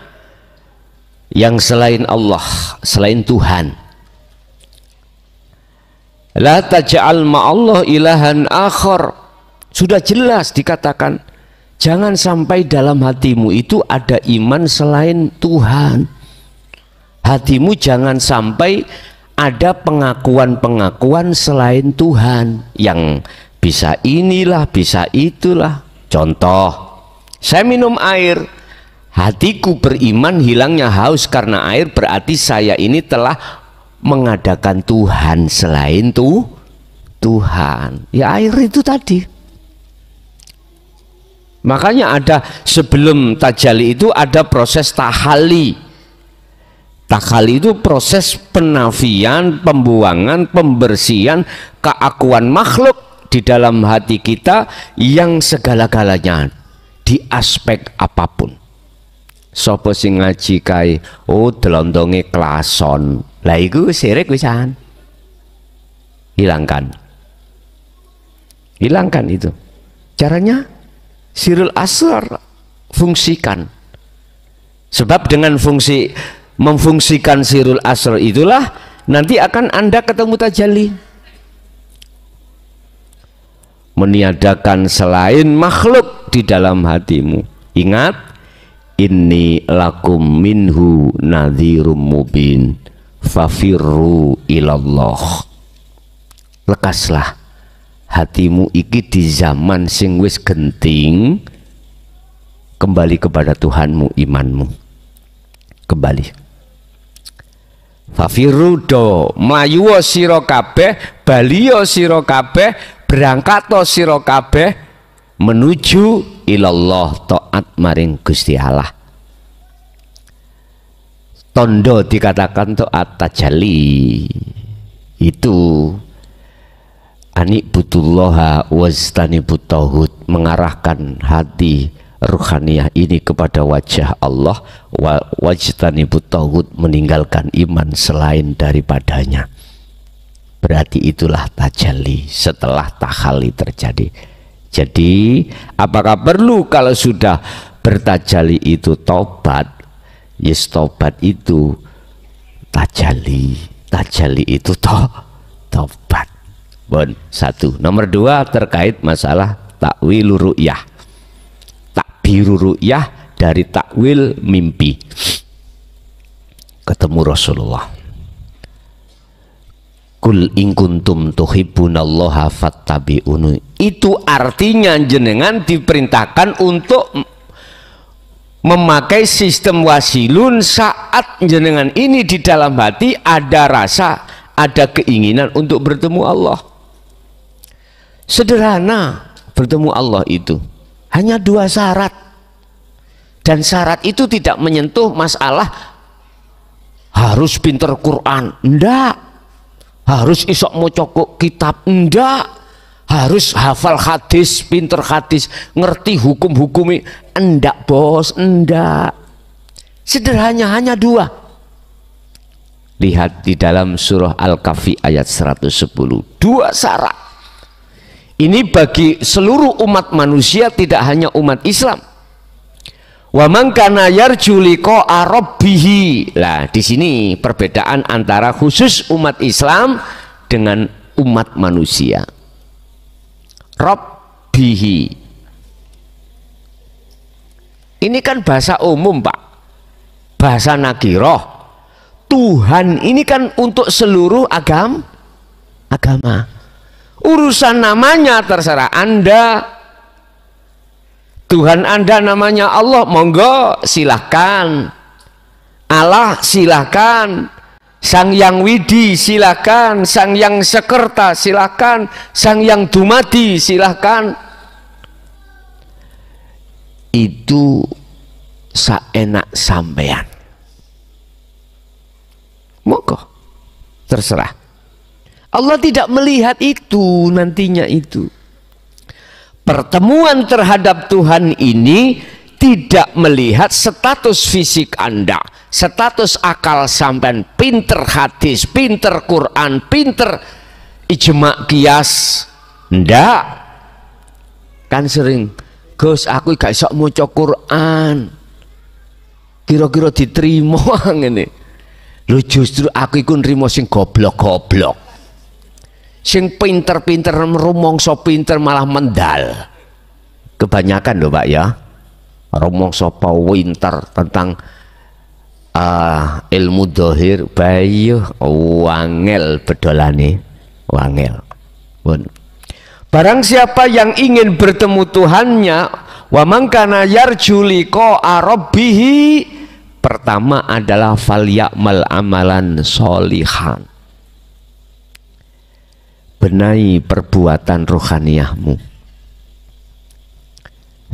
yang selain Allah, selain Tuhan. La taj'al ma'allah ilahan akhar. Sudah jelas dikatakan, jangan sampai dalam hatimu itu ada iman selain Tuhan. Hatimu jangan sampai ada pengakuan-pengakuan selain Tuhan, yang bisa inilah, bisa itulah. Contoh, saya minum air, hatiku beriman, hilangnya haus karena air, berarti saya ini telah mengadakan Tuhan selain Tuhan. Ya air itu tadi. Makanya ada sebelum tajalli itu ada proses tahalli. Tahalli itu proses penafian, pembuangan, pembersihan keakuan makhluk di dalam hati kita yang segala-galanya di aspek apapun. Sopo sing ngaji kae, oh delondonge klason. Lah iku syirik wisan. Hilangkan. Hilangkan itu. Caranya sirul asrar, fungsikan. Sebab dengan memfungsikan sirul asrar itulah nanti akan Anda ketemu tajalli. Meniadakan selain makhluk di dalam hatimu. Ingat, inni lakum minhu nadhirum mubin fafirru ilallah. Lekaslah hatimu iki di zaman sing wis genting, kembali kepada Tuhanmu, imanmu kembali. Fafiru do mlayu sira kabeh, baliya sira kabeh, berangkat sira kabeh menuju ilallah, taat maring Gusti Allah. Tondo dikatakan taat tajalli itu anik butullaha wajtanibut tauhid, mengarahkan hati ruhaniyah ini kepada wajah Allah, wajtanibut tauhid, meninggalkan iman selain daripadanya. Berarti itulah tajalli setelah tahalli terjadi. Jadi apakah perlu kalau sudah bertajalli itu tobat? Yes, tobat itu tajalli, tajalli itu tobat. Bon, satu. Nomor dua terkait masalah takwil ru'yah. Takbiru ru'yah dari takwil mimpi. Ketemu Rasulullah. Kul in kuntum tuhibbunallaha fattabi'uni. Itu artinya jenengan diperintahkan untuk memakai sistem wasilun saat jenengan ini di dalam hati ada rasa, ada keinginan untuk bertemu Allah. Sederhana, bertemu Allah itu hanya dua syarat, dan syarat itu tidak menyentuh masalah harus pinter Quran, enggak, harus isok mocok kitab, enggak, harus hafal hadis, pinter hadis, ngerti hukum-hukumnya, enggak bos, enggak. Sederhana, hanya dua. Lihat di dalam surah Al-Kahfi ayat 110, dua syarat. Ini bagi seluruh umat manusia, tidak hanya umat Islam. Wa man kana yarju liqa'a rabbih. Lah, di sini perbedaan antara khusus umat Islam dengan umat manusia. Rabbihi. Ini kan bahasa umum, Pak. Bahasa nakiroh. Tuhan ini kan untuk seluruh agama. Urusan namanya terserah Anda. Tuhan Anda namanya Allah, monggo silahkan. Allah silahkan. Sang Yang Widi silakan, Sang Yang Sekerta silakan, Sang Yang Dumadi silakan. Itu saenak sampean. Monggo, terserah. Allah tidak melihat itu nantinya itu. Pertemuan terhadap Tuhan ini tidak melihat status fisik Anda, status akal sampean, pinter hadis, pinter Quran, pinter ijma qiyas. Ndak. Kan sering, Gus aku gak iso maca Quran. Kira-kira diterima ngene. Lho justru aku iku nrimo sing goblok-goblok. Sing pinter-pinter rumangsa pinter malah mendal. Kebanyakan loh Pak ya. Rumangsa pinter tentang ilmu dohir bayu wangel bedolane, wangel. Pun. Barang siapa yang ingin bertemu Tuhannya, wa man kana yarju liqa'a rabbih, pertama adalah falyamal amalan sholihan. Benahi perbuatan rohaniyahmu.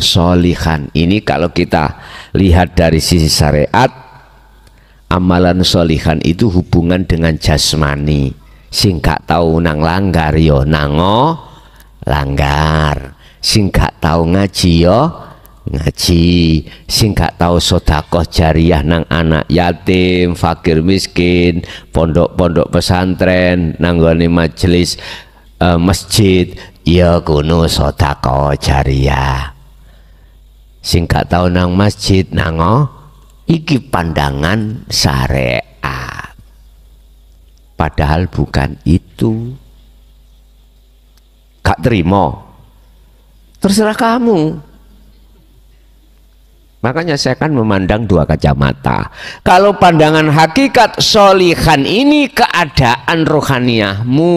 Sholihan ini kalau kita lihat dari sisi syariat, amalan sholihan itu hubungan dengan jasmani. Sing gak tahu nang langgar yo nango langgar, sing gak tahu ngaji yo ngaji, sing gak tahu sedekah jariyah nang anak yatim, fakir miskin, pondok-pondok pesantren, nanggone majelis masjid, ya kuno sedekah jariyah. Sing gak tahu nang masjid nango iki pandangan syariat. Padahal bukan itu. Gak terima, terserah kamu. Makanya saya kan memandang dua kacamata. Kalau pandangan hakikat sholihan ini keadaan rohaniyahmu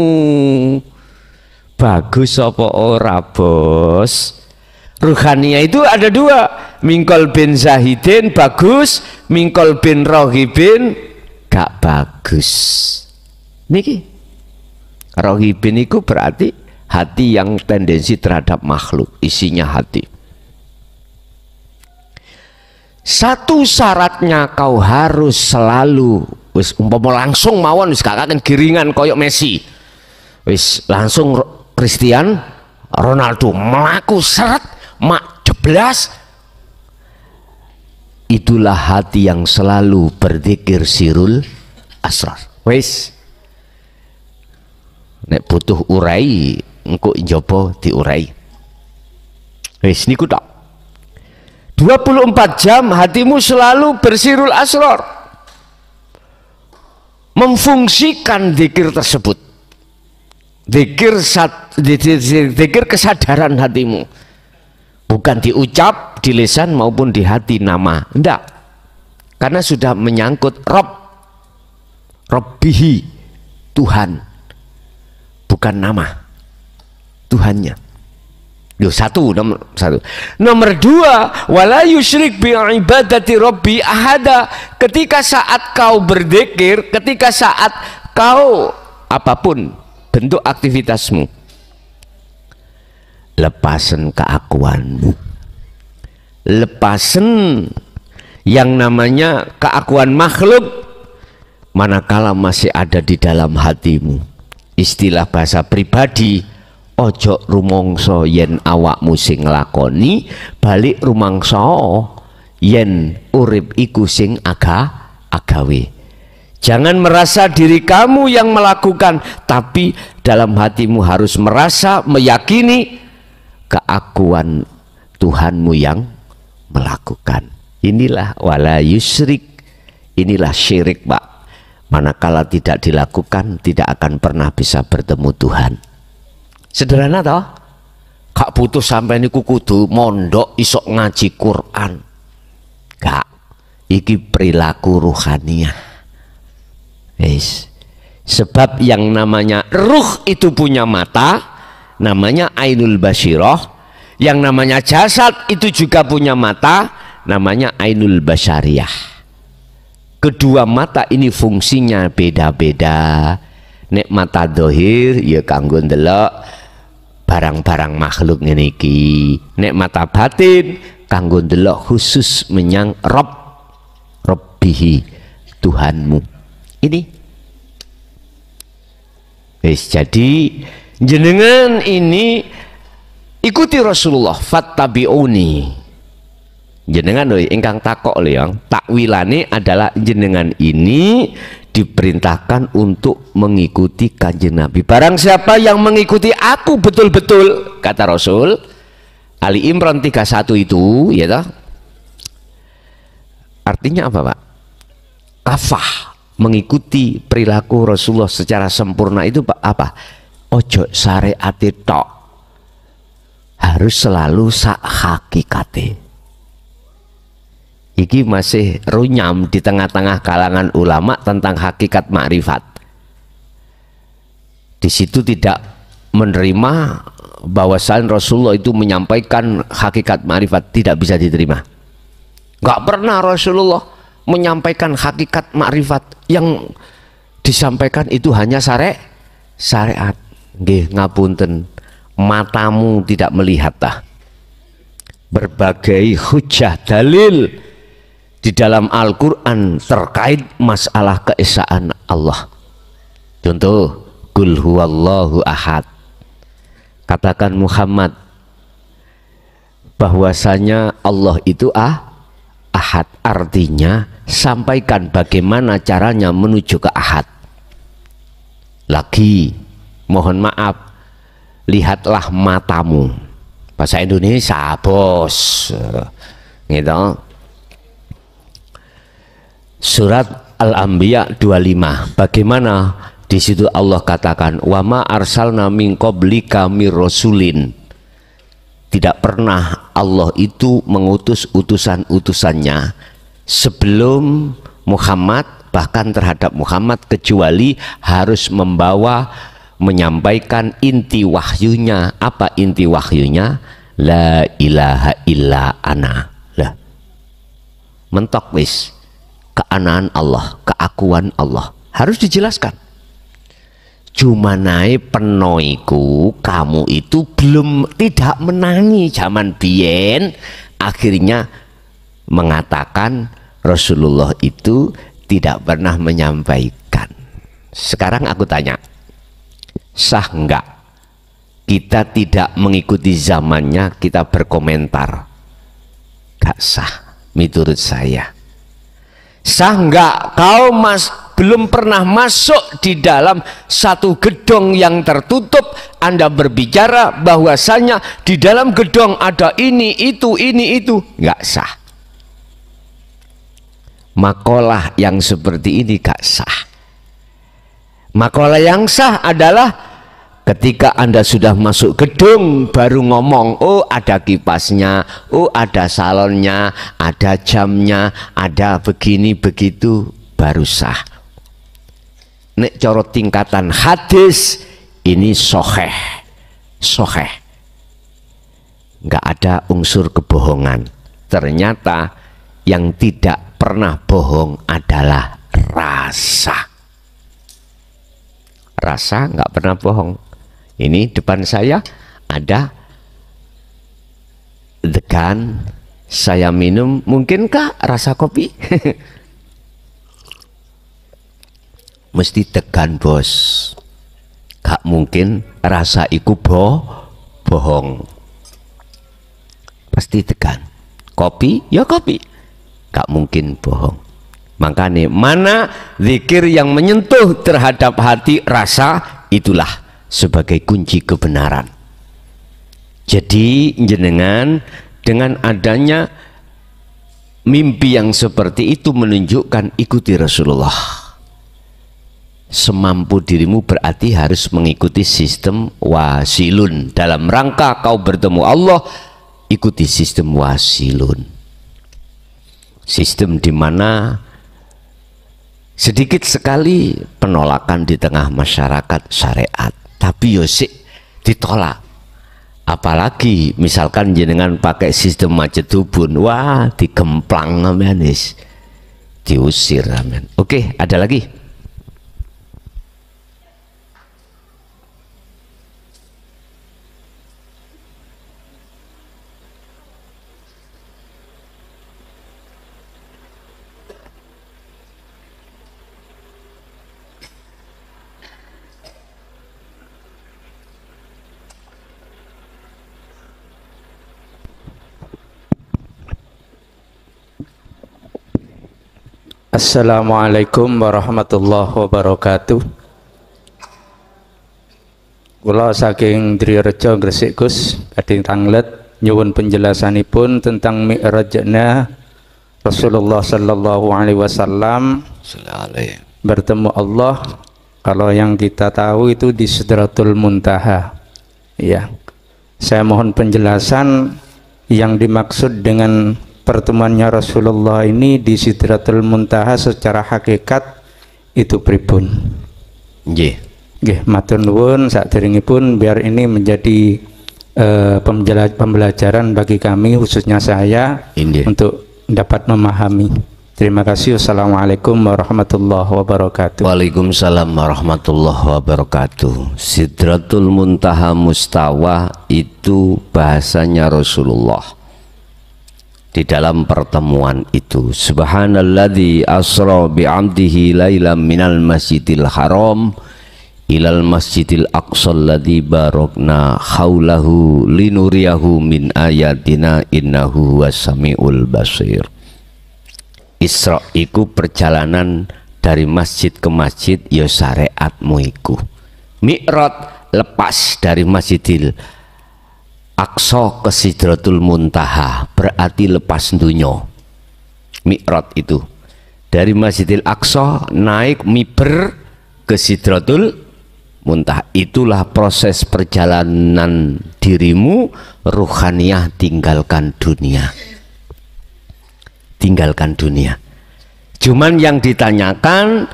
bagus apa ora bos? Rohaniyah itu ada dua, mingkol bin zahidin bagus, mingkol bin rohibin gak bagus. Niki rohibin itu berarti hati yang tendensi terhadap makhluk, isinya hati. Satu syaratnya kau harus selalu wis umpama langsung mawon wis gak akan giringan koyok Messi. Wis langsung Cristiano Ronaldo melaku seret mak jeblas. Itulah hati yang selalu berzikir sirul asrar. Wis nek butuh urai engko njopo diurai. Wis niku tok. 24 jam hatimu selalu bersirul asrar, memfungsikan zikir tersebut, zikir kesadaran hatimu, bukan diucap di lisan maupun di hati nama, enggak, karena sudah menyangkut Rabbihi, Tuhan, bukan nama Tuhannya. Nomor satu. Nomor dua, wala yusyrik bi ibadati rabbi ahada. Ketika saat kau berzikir, ketika saat kau apapun bentuk aktivitasmu, lepasen keakuanmu, lepasen yang namanya keakuan makhluk manakala masih ada di dalam hatimu. Istilah bahasa pribadi, ojo rumangsa yen awakmu sing nglakoni, balik rumangsa yen urip iku sing agawe. Jangan merasa diri kamu yang melakukan, tapi dalam hatimu harus merasa, meyakini keakuan Tuhanmu yang melakukan. Inilah wala yusyrik, inilah syirik Pak. Manakala tidak dilakukan, tidak akan pernah bisa bertemu Tuhan. Sederhana toh, gak butuh sampai niku kudu mondok isok ngaji Quran, gak, iki perilaku ruhaniyah. Sebab yang namanya ruh itu punya mata, namanya ainul basyirah, yang namanya jasad itu juga punya mata, namanya ainul basyariyah. Kedua mata ini fungsinya beda-beda. Nek mata dohir ya kanggo ndelok barang-barang makhluk ngene iki. Nek mata batin kanggo ndelok khusus menyang Rabbihi, Tuhanmu. Ini wis, jadi jenengan ini ikuti Rasulullah, fattabi'uni. Jenengan lho ingkang takok lho yang takwilane adalah jenengan ini diperintahkan untuk mengikuti Kanjeng Nabi. Barang siapa yang mengikuti aku betul-betul, kata Rasul, Ali Imran 31 itu, ya toh? Artinya apa, Pak? Kafah, mengikuti perilaku Rasulullah secara sempurna itu Pak, apa? Ojo syariat tok, harus selalu sak hakikate. Iki masih runyam di tengah-tengah kalangan ulama tentang hakikat makrifat. Di situ tidak menerima bahwasanya Rasulullah itu menyampaikan hakikat makrifat, tidak bisa diterima. Nggak pernah Rasulullah menyampaikan hakikat makrifat, yang disampaikan itu hanya syariat. Nggih, ngapunten, matamu tidak melihat tah. Berbagai hujah dalil di dalam Al-Quran terkait masalah keesaan Allah. Contoh, Qul huwallahu ahad. Katakan Muhammad bahwasanya Allah itu ahad. Artinya sampaikan bagaimana caranya menuju ke ahad. Lagi mohon maaf, lihatlah matamu. Bahasa Indonesia bos gitu. Surat Al-Anbiya 25. Bagaimana di situ Allah katakan, wa ma arsalna min qablika mir rasulin. Tidak pernah Allah itu mengutus utusan-utusannya sebelum Muhammad, bahkan terhadap Muhammad, kecuali harus menyampaikan inti wahyunya. Apa inti wahyunya? La ilaha illa ana. Lah, mentok wis, keanaan Allah, keakuan Allah harus dijelaskan. Cuma naik penoiku, kamu itu belum, tidak menangi zaman biyen, akhirnya mengatakan Rasulullah itu tidak pernah menyampaikan. Sekarang aku tanya, sah enggak kita tidak mengikuti zamannya, kita berkomentar? Gak sah menurut saya. Sah enggak kau belum pernah masuk di dalam satu gedung yang tertutup, Anda berbicara bahwasanya di dalam gedung ada ini itu. Enggak sah. Makalah yang seperti ini gak sah. Makalah yang sah adalah ketika Anda sudah masuk gedung baru ngomong, oh ada kipasnya, oh ada salonnya, ada jamnya, ada begini begitu, baru sah. Nek coro tingkatan hadis ini soheh, nggak ada unsur kebohongan. Ternyata yang tidak pernah bohong adalah rasa nggak pernah bohong. Ini depan saya ada degan, saya minum, mungkinkah rasa kopi? Mesti degan bos, gak mungkin rasa iku bohong, pasti degan. Kopi ya kopi, gak mungkin bohong. Makanya mana zikir yang menyentuh terhadap hati rasa, itulah sebagai kunci kebenaran. Jadi jenengan dengan adanya mimpi yang seperti itu menunjukkan ikuti Rasulullah. Semampu dirimu berarti harus mengikuti sistem wasilun. Dalam rangka kau bertemu Allah, ikuti sistem wasilun. Sistem di mana sedikit sekali penolakan di tengah masyarakat syariat, tapi yosik ditolak. Apalagi misalkan jenengan pakai sistem majetubun, wah digemplang manis, diusir. Amin. Oke, ada lagi? Assalamualaikum warahmatullahi wabarakatuh. Kula saking Drirejo Gresik Gus badhe tanglet nyuwun penjelasanipun tentang mi'rajna Rasulullah sallallahu alaihi wasallam bertemu Allah. Kalau yang kita tahu itu di Sidratul Muntaha. Ya. Saya mohon penjelasan yang dimaksud dengan pertemuannya Rasulullah ini di Sidratul Muntaha secara hakikat itu pripun? Nggih. Nggih, matur nuwun saderengipun biar ini menjadi pembelajaran bagi kami khususnya saya untuk dapat memahami. Terima kasih. Assalamualaikum warahmatullahi wabarakatuh. Waalaikumsalam warahmatullahi wabarakatuh. Sidratul Muntaha Mustawa itu bahasanya Rasulullah. Di dalam pertemuan itu, subhanalladzi asra bi'amdihi lailam minal masjidil haram ilal masjidil aqsa alladzi barakna haulahu linuriyahu min ayatina innahu huwas-sami'ul basir. Isra iku perjalanan dari masjid ke masjid, ya syariatmu iku. Mi'raj lepas dari Masjidil Aqsa ke Sidratul Muntaha, berarti lepas dunya. Mi'raj itu dari Masjidil Aqsa naik miber ke Sidratul Muntaha. Itulah proses perjalanan dirimu ruhaniyah, tinggalkan dunia. Tinggalkan dunia. Cuman yang ditanyakan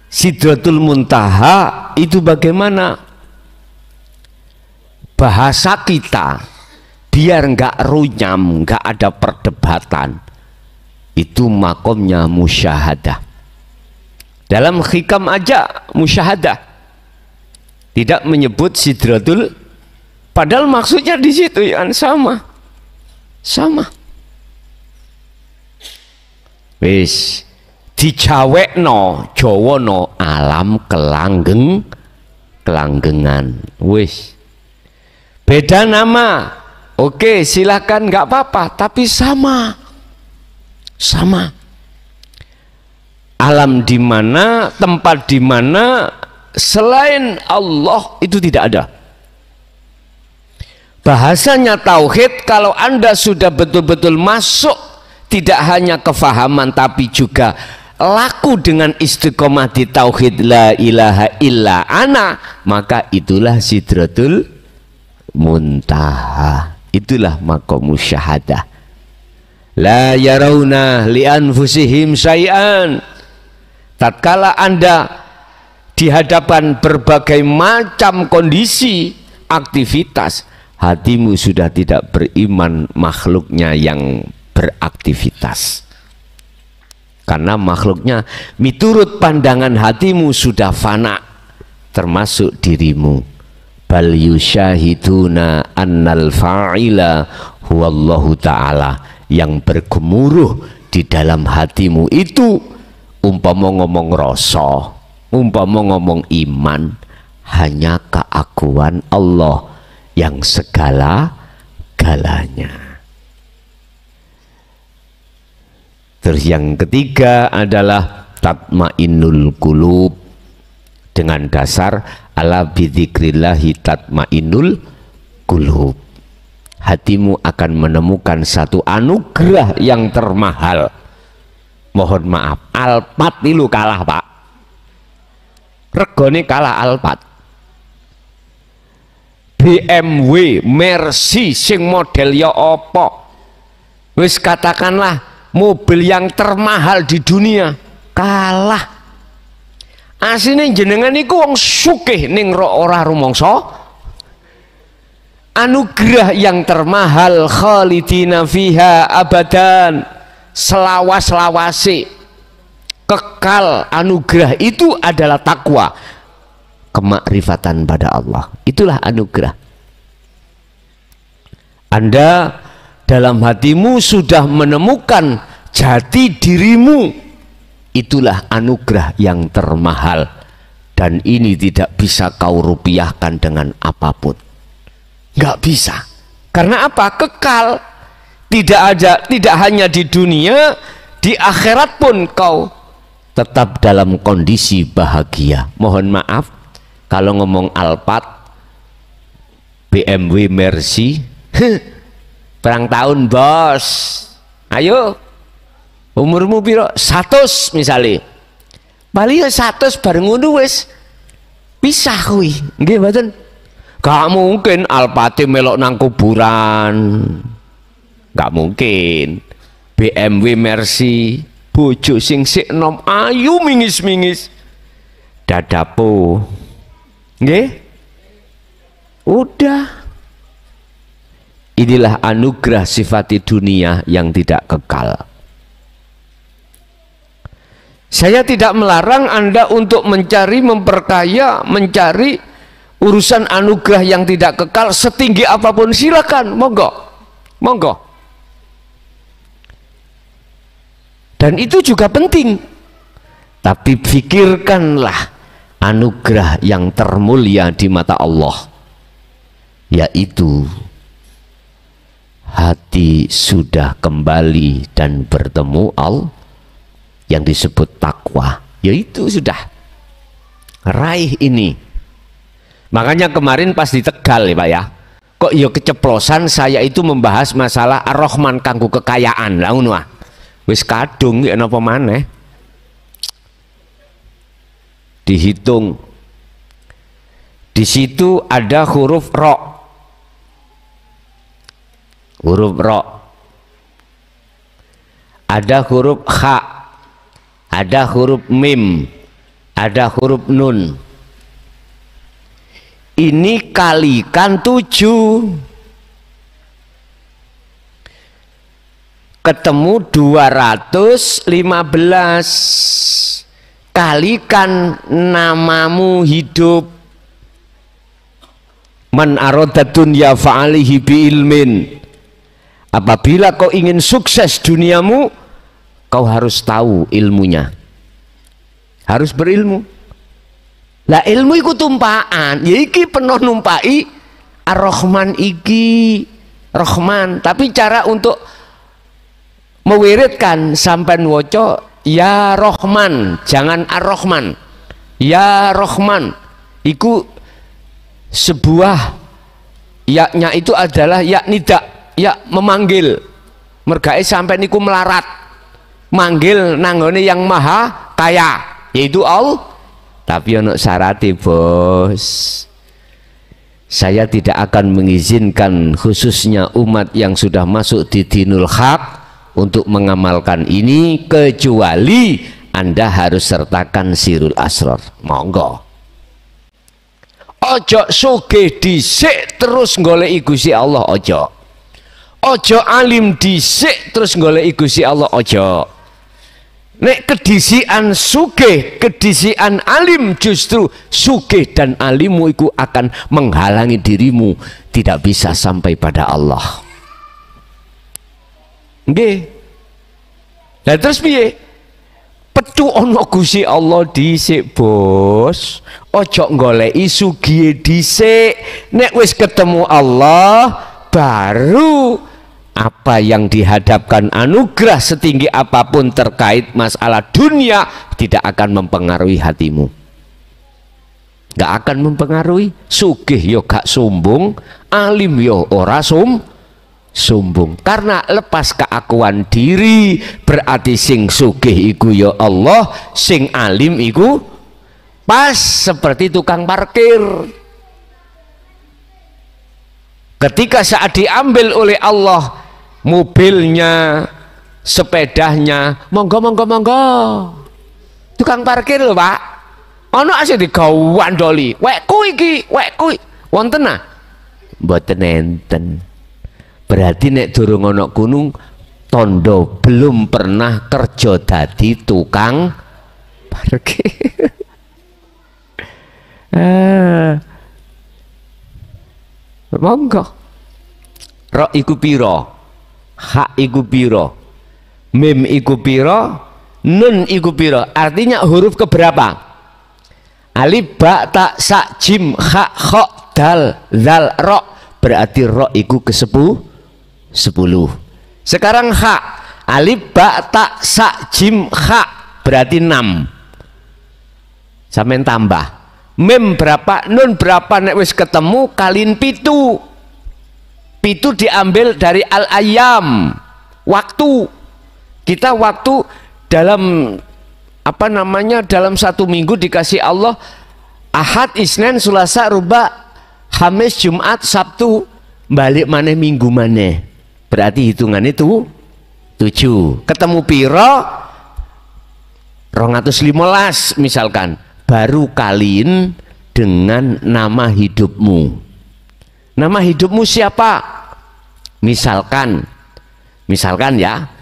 Sidratul Muntaha itu bagaimana? Bahasa kita biar nggak runyam, nggak ada perdebatan, itu makomnya musyahadah. Dalam hikam aja musyahadah tidak menyebut sidratul, padahal maksudnya di situ ya sama. Wis dicawekno Jawana alam kelanggengan. Wis beda nama, oke silakan, nggak apa-apa, tapi sama alam di mana, tempat di mana selain Allah itu tidak ada. Bahasanya tauhid, kalau Anda sudah betul-betul masuk, tidak hanya kefahaman tapi juga laku dengan istiqomah di tauhid la ilaha illa ana, maka itulah Sidratul Muntaha, itulah makom musyahadah. La yarawna li anfusihim syai'an. Tatkala Anda di hadapan berbagai macam kondisi aktivitas, hatimu sudah tidak beriman makhluknya yang beraktivitas, karena makhluknya miturut pandangan hatimu sudah fana, termasuk dirimu. Bal yusyahiduna annal fa'ila huwallahu ta'ala. Yang bergemuruh di dalam hatimu itu umpama ngomong rasa, umpama ngomong iman, hanya keakuan Allah yang segala-galanya. Terus yang ketiga adalah tatmainnul qulub, dengan dasar ala bidzikrillahi tatmainnul qulub. Hatimu akan menemukan satu anugerah yang termahal. Mohon maaf, Alphard itu kalah Pak, regone kalah Alphard. BMW, Mercy sing model ya apa, wis katakanlah mobil yang termahal di dunia, kalah. Asline jenengan iku wong sugih ning ora rumangsa. Anugerah yang termahal, khalidina fiha abadan, selawas-lawase. kekal anugerah itu adalah takwa, kemakrifatan pada Allah. Itulah anugerah. Anda dalam hatimu sudah menemukan jati dirimu, itulah anugerah yang termahal, dan ini tidak bisa kau rupiahkan dengan apapun. Nggak bisa. Karena apa? Kekal. Tidak hanya di dunia, di akhirat pun kau tetap dalam kondisi bahagia. Mohon maaf kalau ngomong Alphard, BMW, Mercy, perang tahun bos. Ayo, umurmu piro? 100 misalnya. Paling 100 bareng ngono wis pisah kuwi. Nggih mboten? Gak mungkin Alphard melok nang kuburan. Gak mungkin. BMW, Mercy, bojo sing sik nom ayu mingis-mingis. Dadapo. Nggih? Udah. Inilah anugerah sifat dunia yang tidak kekal. Saya tidak melarang Anda untuk mencari, memperkaya, mencari urusan anugerah yang tidak kekal setinggi apapun, silakan, monggo, monggo. Dan itu juga penting. Tapi pikirkanlah anugerah yang termulia di mata Allah, yaitu hati sudah kembali dan bertemu Allah, yang disebut takwa. Yaitu sudah raih ini. Makanya kemarin pas di Tegal ya Pak ya, kok ya keceplosan saya itu membahas masalah Ar-Rahman kanggo kekayaan lah ngono. Wis kadung ya napa maneh. Dihitung. Di situ ada huruf ro. Huruf ro. Ada huruf kha. Ada huruf mim. Ada huruf nun. Ini kalikan 7. Ketemu 215. Kalikan namamu hidup. Man arada dunya fa'alihi bi ilmin. Apabila kau ingin sukses duniamu, kau harus tahu ilmunya, harus berilmu. Lah ilmu iku tumpaan, ya iki penuh numpai Ar-Rahman iki Rahman, tapi cara untuk mewiridkan sampai woco ya Rahman, jangan Ar-Rahman. Ya Rahman iku sebuah yaknya itu adalah yak nida, ya memanggil, mergae sampai niku melarat, manggil nanggone yang maha kaya, yaitu Allah. Tapi ono syarate bos, saya tidak akan mengizinkan khususnya umat yang sudah masuk di dinul haq untuk mengamalkan ini, kecuali Anda harus sertakan sirul asrar. Monggo. Ojo sugih dhisik terus goleki Gusti Allah, ojo. Ojo alim dhisik terus goleki Gusti Allah, ojo. Nek kedisian sugih, kedisian alim, justru sugih dan alimmu itu akan menghalangi dirimu tidak bisa sampai pada Allah. Nggih. Lah terus piye? Petu ana Gusti Allah dhisik, bos. Ojo goleki sugih dhisik. Nek wis ketemu Allah, baru apa yang dihadapkan anugerah setinggi apapun terkait masalah dunia tidak akan mempengaruhi hatimu. Gak akan mempengaruhi. Sugih yo gak sombong, alim yo ora sombong. Karena lepas keakuan diri, berarti sing sugih iku yo Allah, sing alim iku pas seperti tukang parkir. Ketika saat diambil oleh Allah mobilnya, sepedanya, monggo. Tukang parkir lho Pak. Ono asih digawandoli. Wekku iki, wekku. Wonten ah? Mboten enten. Berarti nek durung ana gunung tondo belum pernah kerja dadi tukang marke. Monggo. Ro iku piro? Ha iku piro? Mim iku piro? Nun iku piro? Artinya huruf keberapa? Alif, ba, ta, sa, jim, ha, kha, dal, zal, ro. Berarti ro iku ke-10. Sekarang ha. Alif, ba, ta, sa, jim, ha. Berarti 6. Sampeyan tambah. Mim berapa? Nun berapa? Nek wis ketemu kalin 7. 7 diambil dari al-ayam. Waktu. Kita waktu dalam apa namanya, dalam 1 minggu dikasih Allah Ahad, Isnin, Selasa, Rubah, Khamis, Jumat, Sabtu, balik maneh minggu maneh. Berarti hitungan itu 7. Ketemu piro? 215 misalkan. Baru kaliin dengan nama hidupmu. Nama hidupmu siapa? Misalkan ya,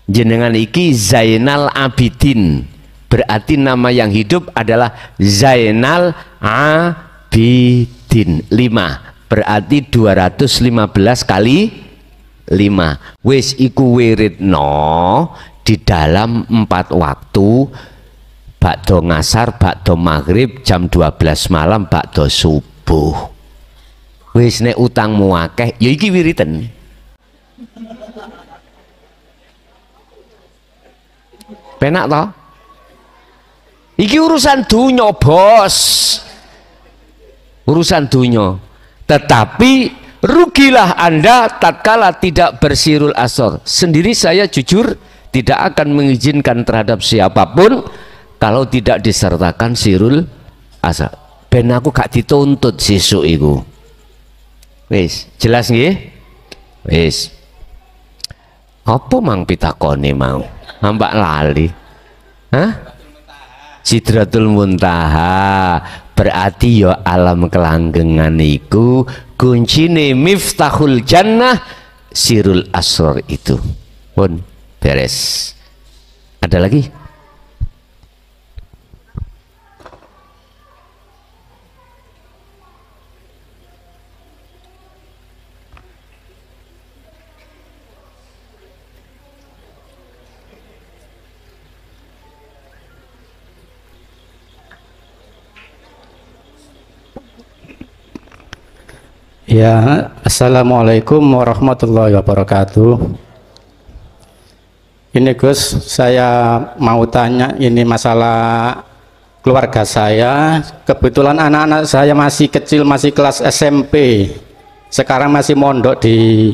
jenengan iki Zainal Abidin. Berarti nama yang hidup adalah Zainal Abidin. 5. Berarti 215 kali 5. Wis iku wiridno di dalam 4 waktu. Bakdo ngasar, bakdo maghrib, jam 12 malam, bakdo subuh. Wis nek utangmu akeh, ya iki wiridan. Penak toh? Iki urusan dunya, bos. Urusan dunya. Tetapi rugilah Anda tatkala tidak bersirul asor. Sendiri saya jujur tidak akan mengizinkan terhadap siapapun kalau tidak disertakan sirul asar. Ben aku gak dituntut sesuk iku. Wis, jelas nggih? Wis. Apa mang pitakone mau? Ambak lali. Hah? Sidratul Muntaha. Berarti ya alam kelanggengan iku kuncine miftahul jannah sirul asrar itu. Pun beres. Ada lagi? Ya, assalamualaikum warahmatullahi wabarakatuh. Ini Gus, saya mau tanya ini masalah keluarga saya. Kebetulan anak-anak saya masih kecil, masih kelas SMP. Sekarang masih mondok di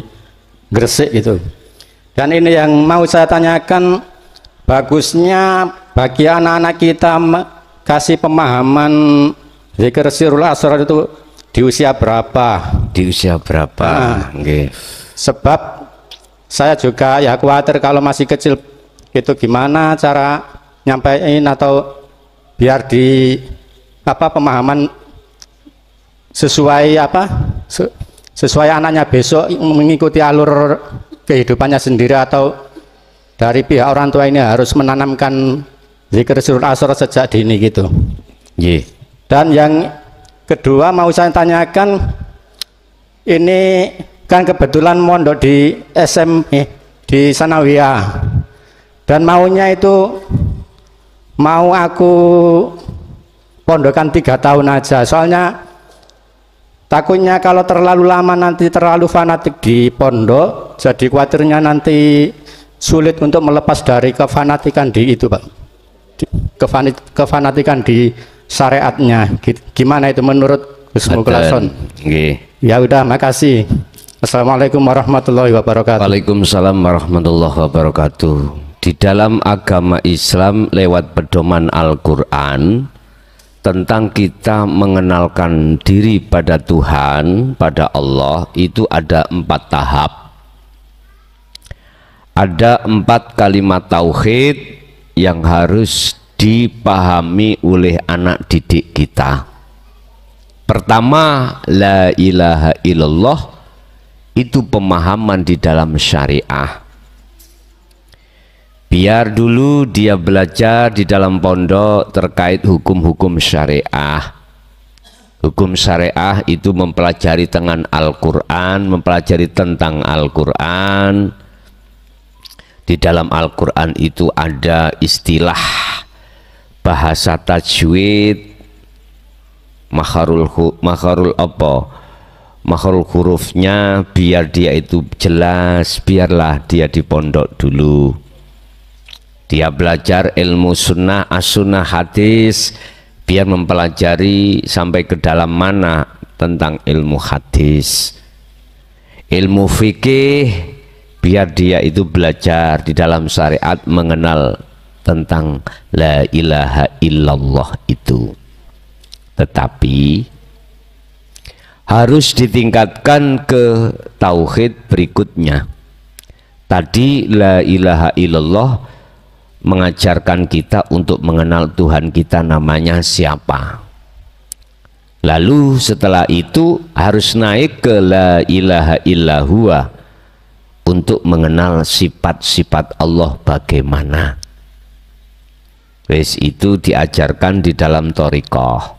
Gresik gitu. Dan ini yang mau saya tanyakan, bagusnya bagi anak-anak kita kasih pemahaman zikir sirul asrar itu di usia berapa? Di usia berapa? Okay. Sebab saya juga ya khawatir kalau masih kecil itu gimana cara nyampein atau biar di apa pemahaman sesuai apa sesuai anaknya besok mengikuti alur kehidupannya sendiri, atau dari pihak orang tua ini harus menanamkan zikir sirul asrar sejak dini gitu. Yeah. Dan yang kedua mau saya tanyakan, ini kan kebetulan mondok di di Sanawiyah, dan maunya itu mau aku pondokan 3 tahun aja, soalnya takutnya kalau terlalu lama nanti terlalu fanatik di pondok, jadi khawatirnya nanti sulit untuk melepas dari kefanatikan di itu Pak, kefanatikan di syariatnya. Gimana itu menurut Gus Mukhlason? Ya udah, makasih. Assalamualaikum warahmatullahi wabarakatuh. Waalaikumsalam warahmatullahi wabarakatuh. Di dalam agama Islam lewat pedoman Al-Quran tentang kita mengenalkan diri pada Tuhan, pada Allah, itu ada 4 tahap. Ada 4 kalimat tauhid yang harus dipahami oleh anak didik kita. Pertama, la ilaha illallah, itu pemahaman di dalam syariah. Biar dulu dia belajar di dalam pondok terkait hukum-hukum syariah. Hukum syariah itu mempelajari tentang Al-Quran, mempelajari tentang Al-Quran. Di dalam Al-Quran itu ada istilah bahasa tajwid, makharul hurufnya, biar dia itu jelas, biarlah dia di pondok dulu. Dia belajar ilmu sunnah, as-sunnah, hadis, biar mempelajari sampai ke dalam mana tentang ilmu hadis. Ilmu fikih, biar dia itu belajar di dalam syariat, mengenal tentang la ilaha illallah itu. Tetapi harus ditingkatkan ke tauhid berikutnya. Tadi la ilaha illallah mengajarkan kita untuk mengenal Tuhan kita namanya siapa. Lalu setelah itu harus naik ke la ilaha illahua untuk mengenal sifat-sifat Allah bagaimana. Wes itu diajarkan di dalam thariqah.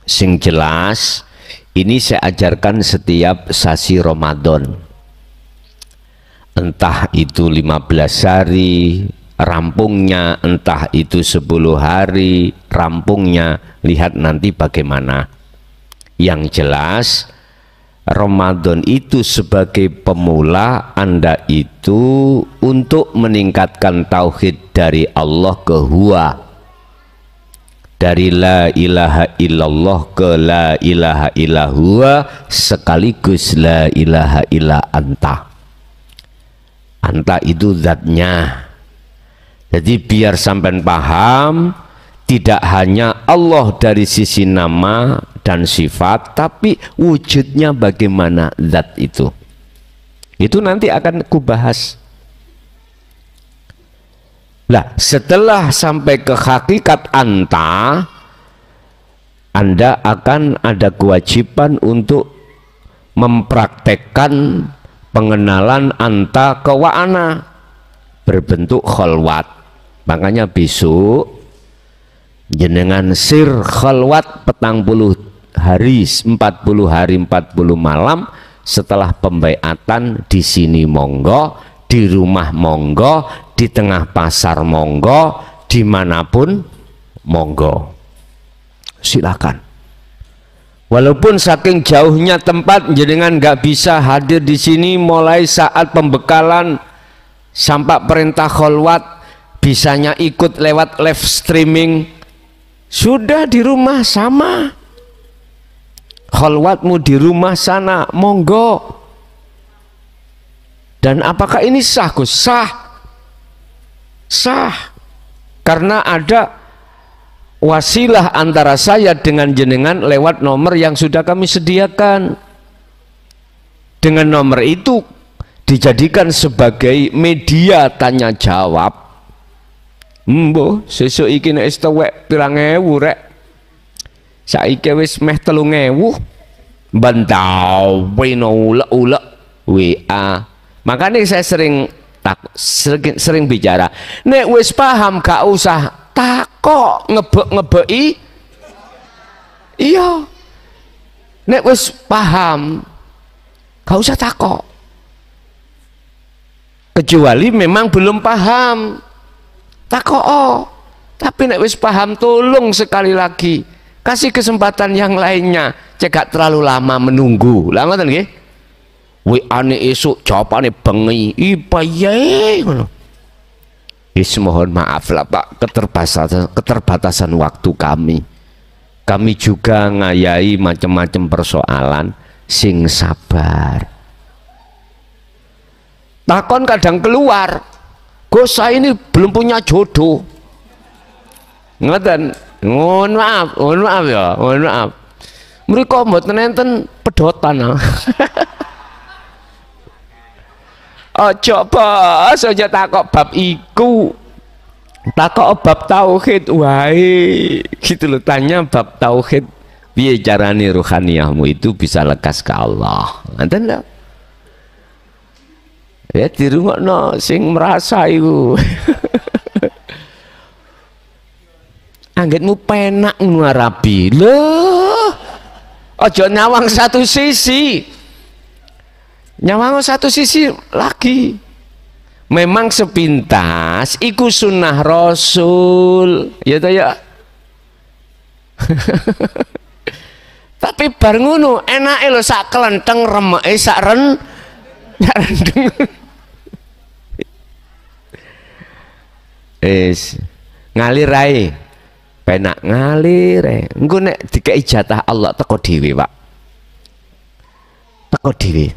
Sing jelas ini saya ajarkan setiap sasi Ramadan. Entah itu 15 hari rampungnya, entah itu 10 hari rampungnya, lihat nanti bagaimana. Yang jelas Ramadan itu sebagai pemula Anda itu untuk meningkatkan tauhid dari Allah ke huwa, dari la ilaha illallah ke la ilaha illahua, sekaligus la ilaha illa anta. Anta itu zatnya. Jadi biar sampean paham, tidak hanya Allah dari sisi nama dan sifat, tapi wujudnya bagaimana zat itu. Itu nanti akan kubahas. Nah, setelah sampai ke hakikat anta, Anda akan ada kewajiban untuk mempraktekkan pengenalan anta ke wa'ana berbentuk khalwat. Makanya besok jenengan sir khalwat 40 hari 40 malam setelah pembaiatan, di sini monggo, di rumah monggo, di tengah pasar monggo, dimanapun monggo, silakan. Walaupun saking jauhnya tempat jenengan nggak bisa hadir di sini mulai saat pembekalan sampai perintah khalwat, bisanya ikut lewat live streaming, sudah di rumah sama, khalwatmu di rumah sana monggo. Dan apakah ini sah Gus? Sah karena ada wasilah antara saya dengan jenengan lewat nomor yang sudah kami sediakan. Dengan nomor itu dijadikan sebagai media tanya jawab. Mbo sesuk iki nek wis tuwek pirang ewu rek, saiki wis meh 3.000 bantau ulek-ulek WA. Makanya saya sering bicara, nek wis paham gak usah takok ngebeki. Iya, nek wis paham gak usah takok, kecuali memang belum paham takok. Tapi nek wis paham, tolong sekali lagi kasih kesempatan yang lainnya, cegak terlalu lama menunggu. Lah ngoten nggih, WA-ne esuk jawabane bengi ipaye ngono. Wis mohon maaf lah Pak, keterbatasan waktu kami juga ngayai macam-macam persoalan, sing sabar. Takon kadang keluar, Gus saya ini belum punya jodoh. Ngoten, mohon maaf ya, mohon maaf. Mereka mboten enten pedotan. Coba saja takok bab iku, takok bab tauhid wae gitu loh. Tanya bab tauhid, piye carane ruhaniyahmu itu bisa lekas ke Allah. Ngoten lho. Ya dirungokno sing merasa iku. anggitmu penak ngarabi. Loh, ojo nyawang satu sisi. Nyawang satu sisi lagi. Memang sepintas iku sunnah Rasul. Ya ta ya. Tapi bar ngono enake lho sak kelenteng remeke sak rendeng. Ngalir ae. Penak ngalir ae. Engko nek dikei jatah Allah teko dhewe, Pak. Teko dhewe.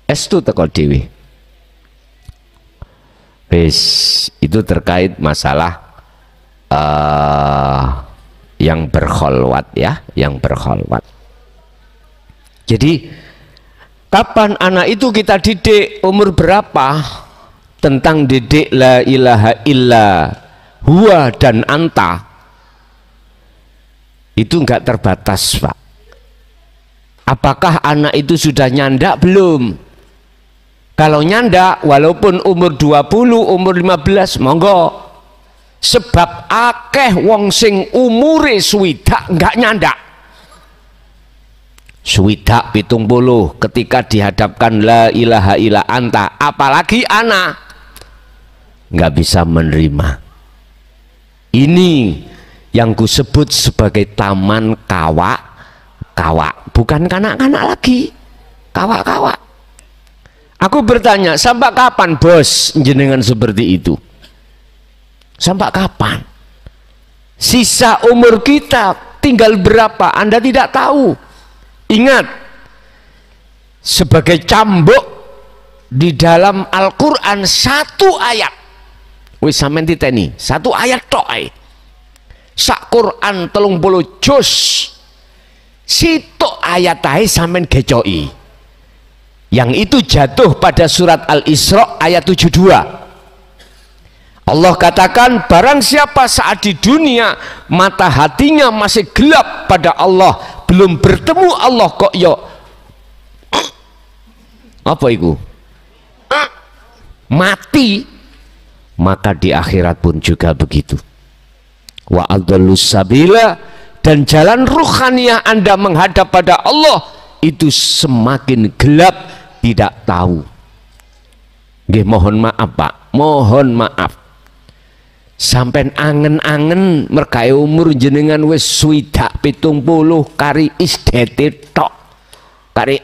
Estu teko dhewe. Itu terkait masalah yang berkholwat ya, yang berkholwat. Jadi kapan anak itu kita didik, umur berapa? Tentang didik la ilaha illa huwa dan anta itu enggak terbatas, Pak. Apakah anak itu sudah nyandak belum? Kalau nyandak walaupun umur 20, umur 15 monggo. Sebab akeh wong sing umure swidak enggak nyandak. Swidak 70 ketika dihadapkan la ilaha illa anta, apalagi anak nggak bisa menerima. Ini yang kusebut sebagai taman kawak-kawak, bukan kanak-kanak lagi, kawak-kawak. Aku bertanya, sampai kapan bos jenengan seperti itu? Sampai kapan? Sisa umur kita tinggal berapa? Anda tidak tahu. Ingat, sebagai cambuk di dalam Al-Quran satu ayat. Wis sampean titeni, satu ayat tok ae. Sak Quran 30 juz. Sitok ayat ae sampean gecoki. Yang itu jatuh pada surat Al-Isra ayat 72. Allah katakan, barang siapa saat di dunia mata hatinya masih gelap pada Allah, belum bertemu Allah kok yo apa itu? Mati, maka di akhirat pun juga begitu. Wa adallus sabila, dan jalan ruhaniyah Anda menghadap pada Allah itu semakin gelap, tidak tahu. Nggih, mohon maaf Pak, mohon maaf. Sampai angen-angen merkai umur jenengan wis swidak 70 kari isdete tok. Kari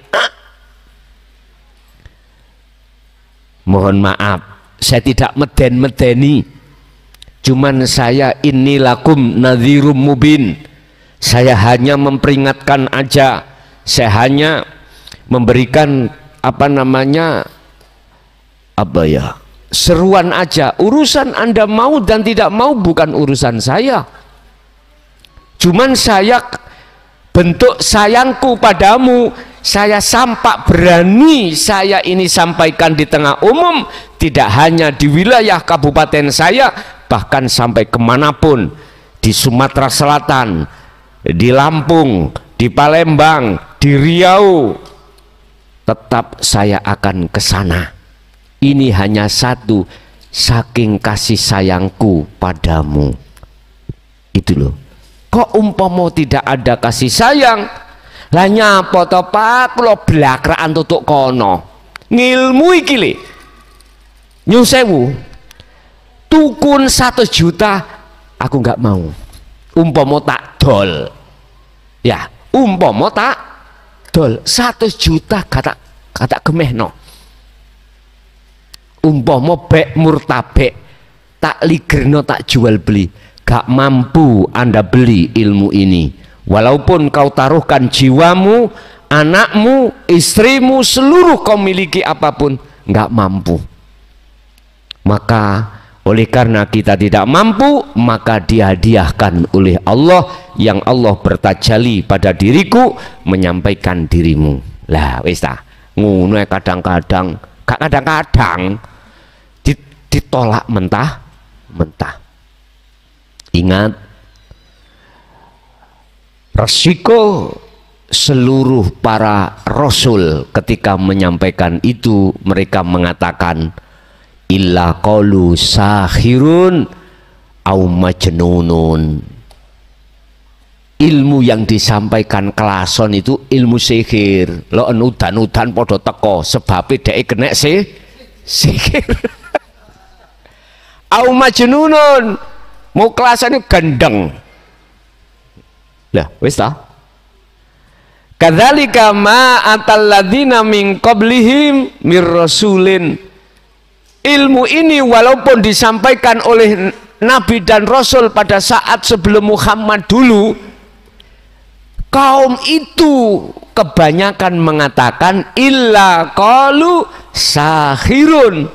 mohon maaf, saya tidak meden-medeni, cuman saya inilakum nadhirum mubin. Saya hanya memperingatkan aja, saya hanya memberikan seruan aja. Urusan Anda mau dan tidak mau bukan urusan saya, cuman saya bentuk sayangku padamu. Saya sampak berani saya ini sampaikan di tengah umum, tidak hanya di wilayah kabupaten saya, bahkan sampai kemanapun, di Sumatera Selatan, di Lampung, di Palembang, di Riau, tetap saya akan ke sana. Ini hanya satu, saking kasih sayangku padamu. Itu loh. Kok umpama tidak ada kasih sayang, lah nyapa to Pak, kula blakraan tutuk kono. Ngilmu iki le. Nyun sewu. Tukun 100 juta aku nggak mau. Umpama tak dol. Ya, umpama tak dol 100 juta kata gemehno. Umpama bek murtabek tak ligerno, tak jual beli, gak mampu Anda beli ilmu ini. Walaupun kau taruhkan jiwamu, anakmu, istrimu, seluruh kau miliki apapun, nggak mampu. Maka oleh karena kita tidak mampu, maka dihadiahkan oleh Allah yang Allah bertajalli pada diriku, menyampaikan dirimu. Lah wis ta, ngono kadang-kadang, gak kadang-kadang ditolak mentah-mentah. Ingat, resiko seluruh para rasul ketika menyampaikan itu, mereka mengatakan illa qalu sahirun au majnunun. ilmu yang disampaikan kelason itu ilmu sihir. Lo udan-udan podo teko sebabnya dhek kena sihir. Au majnunun, mau kelasan itu gendeng. Lah, wis ta? Kadzalika ma atalladzina min qablihim mir rasulin. Ilmu ini walaupun disampaikan oleh Nabi dan Rasul pada saat sebelum Muhammad dulu, kaum itu kebanyakan mengatakan illa qalu sahirun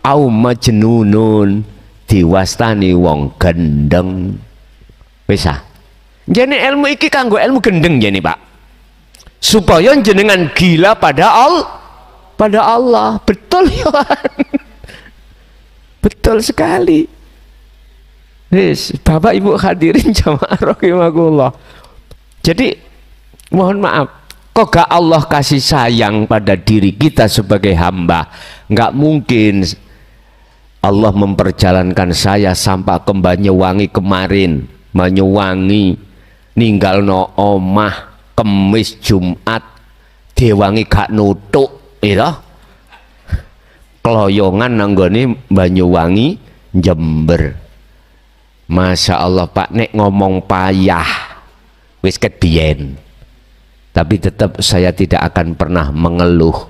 au majnunun, diwastani wong gendeng. Bisa. Jadi ilmu iki kanggo ilmu gendeng jane, Pak. Supaya jenengan gila pada Allah. Betul ya. Betul sekali. Yes, Bapak Ibu hadirin jamaah rahimakumullah. Jadi mohon maaf, kok gak Allah kasih sayang pada diri kita sebagai hamba? Nggak mungkin Allah memperjalankan saya sampai ke Banyuwangi kemarin, Banyuwangi ninggal no omah Kemis Jumat diwangi gak nutuk, itu keloyongan nanggone Banyuwangi Jember. Masya Allah Pak, nek ngomong payah wis ketbiyen, tapi tetap saya tidak akan pernah mengeluh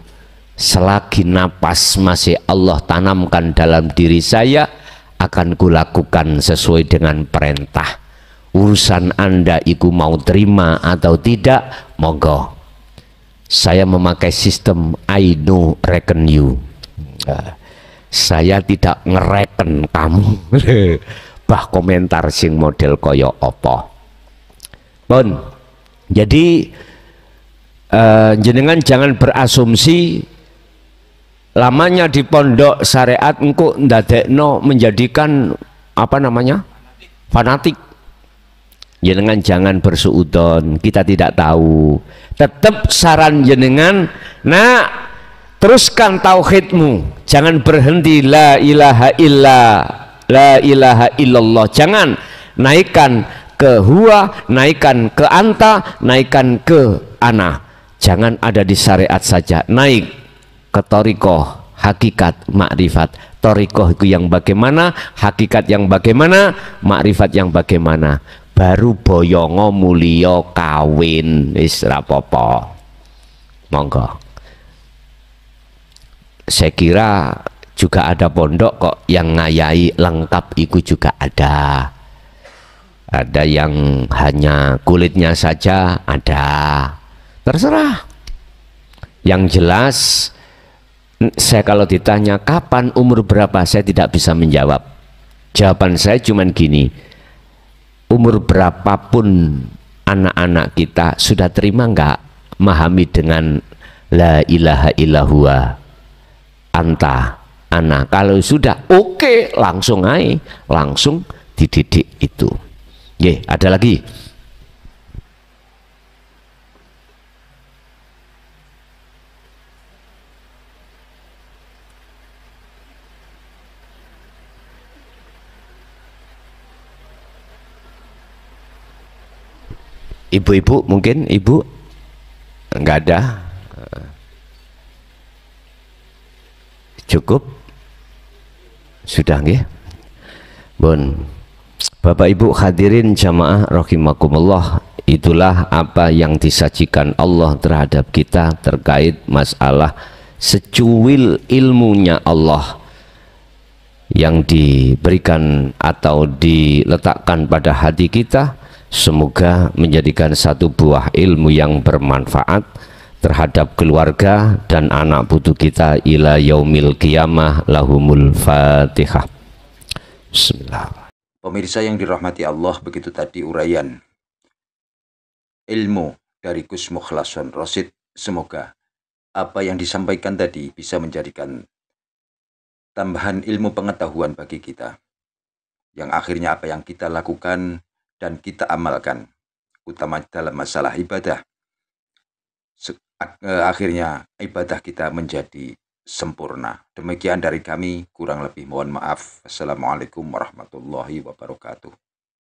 selagi napas masih Allah tanamkan dalam diri saya, akan kulakukan sesuai dengan perintah. Urusan Anda iku mau terima atau tidak, monggo. Saya memakai sistem I know reckon you. Saya tidak ngereken kamu. Bah komentar sing model koyo opo. Bon. Jadi jenengan jangan berasumsi lamanya di pondok syariat engko ndadekno menjadikan apa namanya? Fanatik. Jenengan jangan bersuudon, kita tidak tahu. Tetap saran jenengan, nah teruskan tauhidmu, jangan berhenti la ilaha illallah. Jangan naikkan ke huwa, naikkan ke anta, naikkan ke ana. Jangan ada di syariat saja, naik ke torikoh, hakikat, makrifat. Torikoh itu yang bagaimana, hakikat yang bagaimana, makrifat yang bagaimana. Baru boyongo mulio kawin wis rapopo. Monggo. Saya kira juga ada pondok kok yang ngayai lengkap, itu juga ada. Ada yang hanya kulitnya saja, ada. Terserah. Yang jelas saya kalau ditanya kapan, umur berapa, saya tidak bisa menjawab. Jawaban saya cuman gini, umur berapapun anak-anak kita sudah terima nggak memahami dengan la ilaha illallah anta ana? Kalau sudah oke, langsung aja, langsung dididik itu. Ye, ada lagi. Ibu-ibu mungkin, ibu enggak ada, cukup sudah nggih. Bon, Bapak Ibu hadirin jamaah rahimakumullah, itulah apa yang disajikan Allah terhadap kita terkait masalah secuil ilmunya Allah yang diberikan atau diletakkan pada hati kita. Semoga menjadikan satu buah ilmu yang bermanfaat terhadap keluarga dan anak putu kita ila yaumil qiyamah. Lahumul Fatihah. Bismillah. Pemirsa yang dirahmati Allah, begitu tadi uraian ilmu dari Gus Mukhlason Rosid. Semoga apa yang disampaikan tadi bisa menjadikan tambahan ilmu pengetahuan bagi kita, yang akhirnya apa yang kita lakukan dan kita amalkan, utama dalam masalah ibadah, akhirnya ibadah kita menjadi sempurna. Demikian dari kami, kurang lebih mohon maaf. Assalamualaikum warahmatullahi wabarakatuh.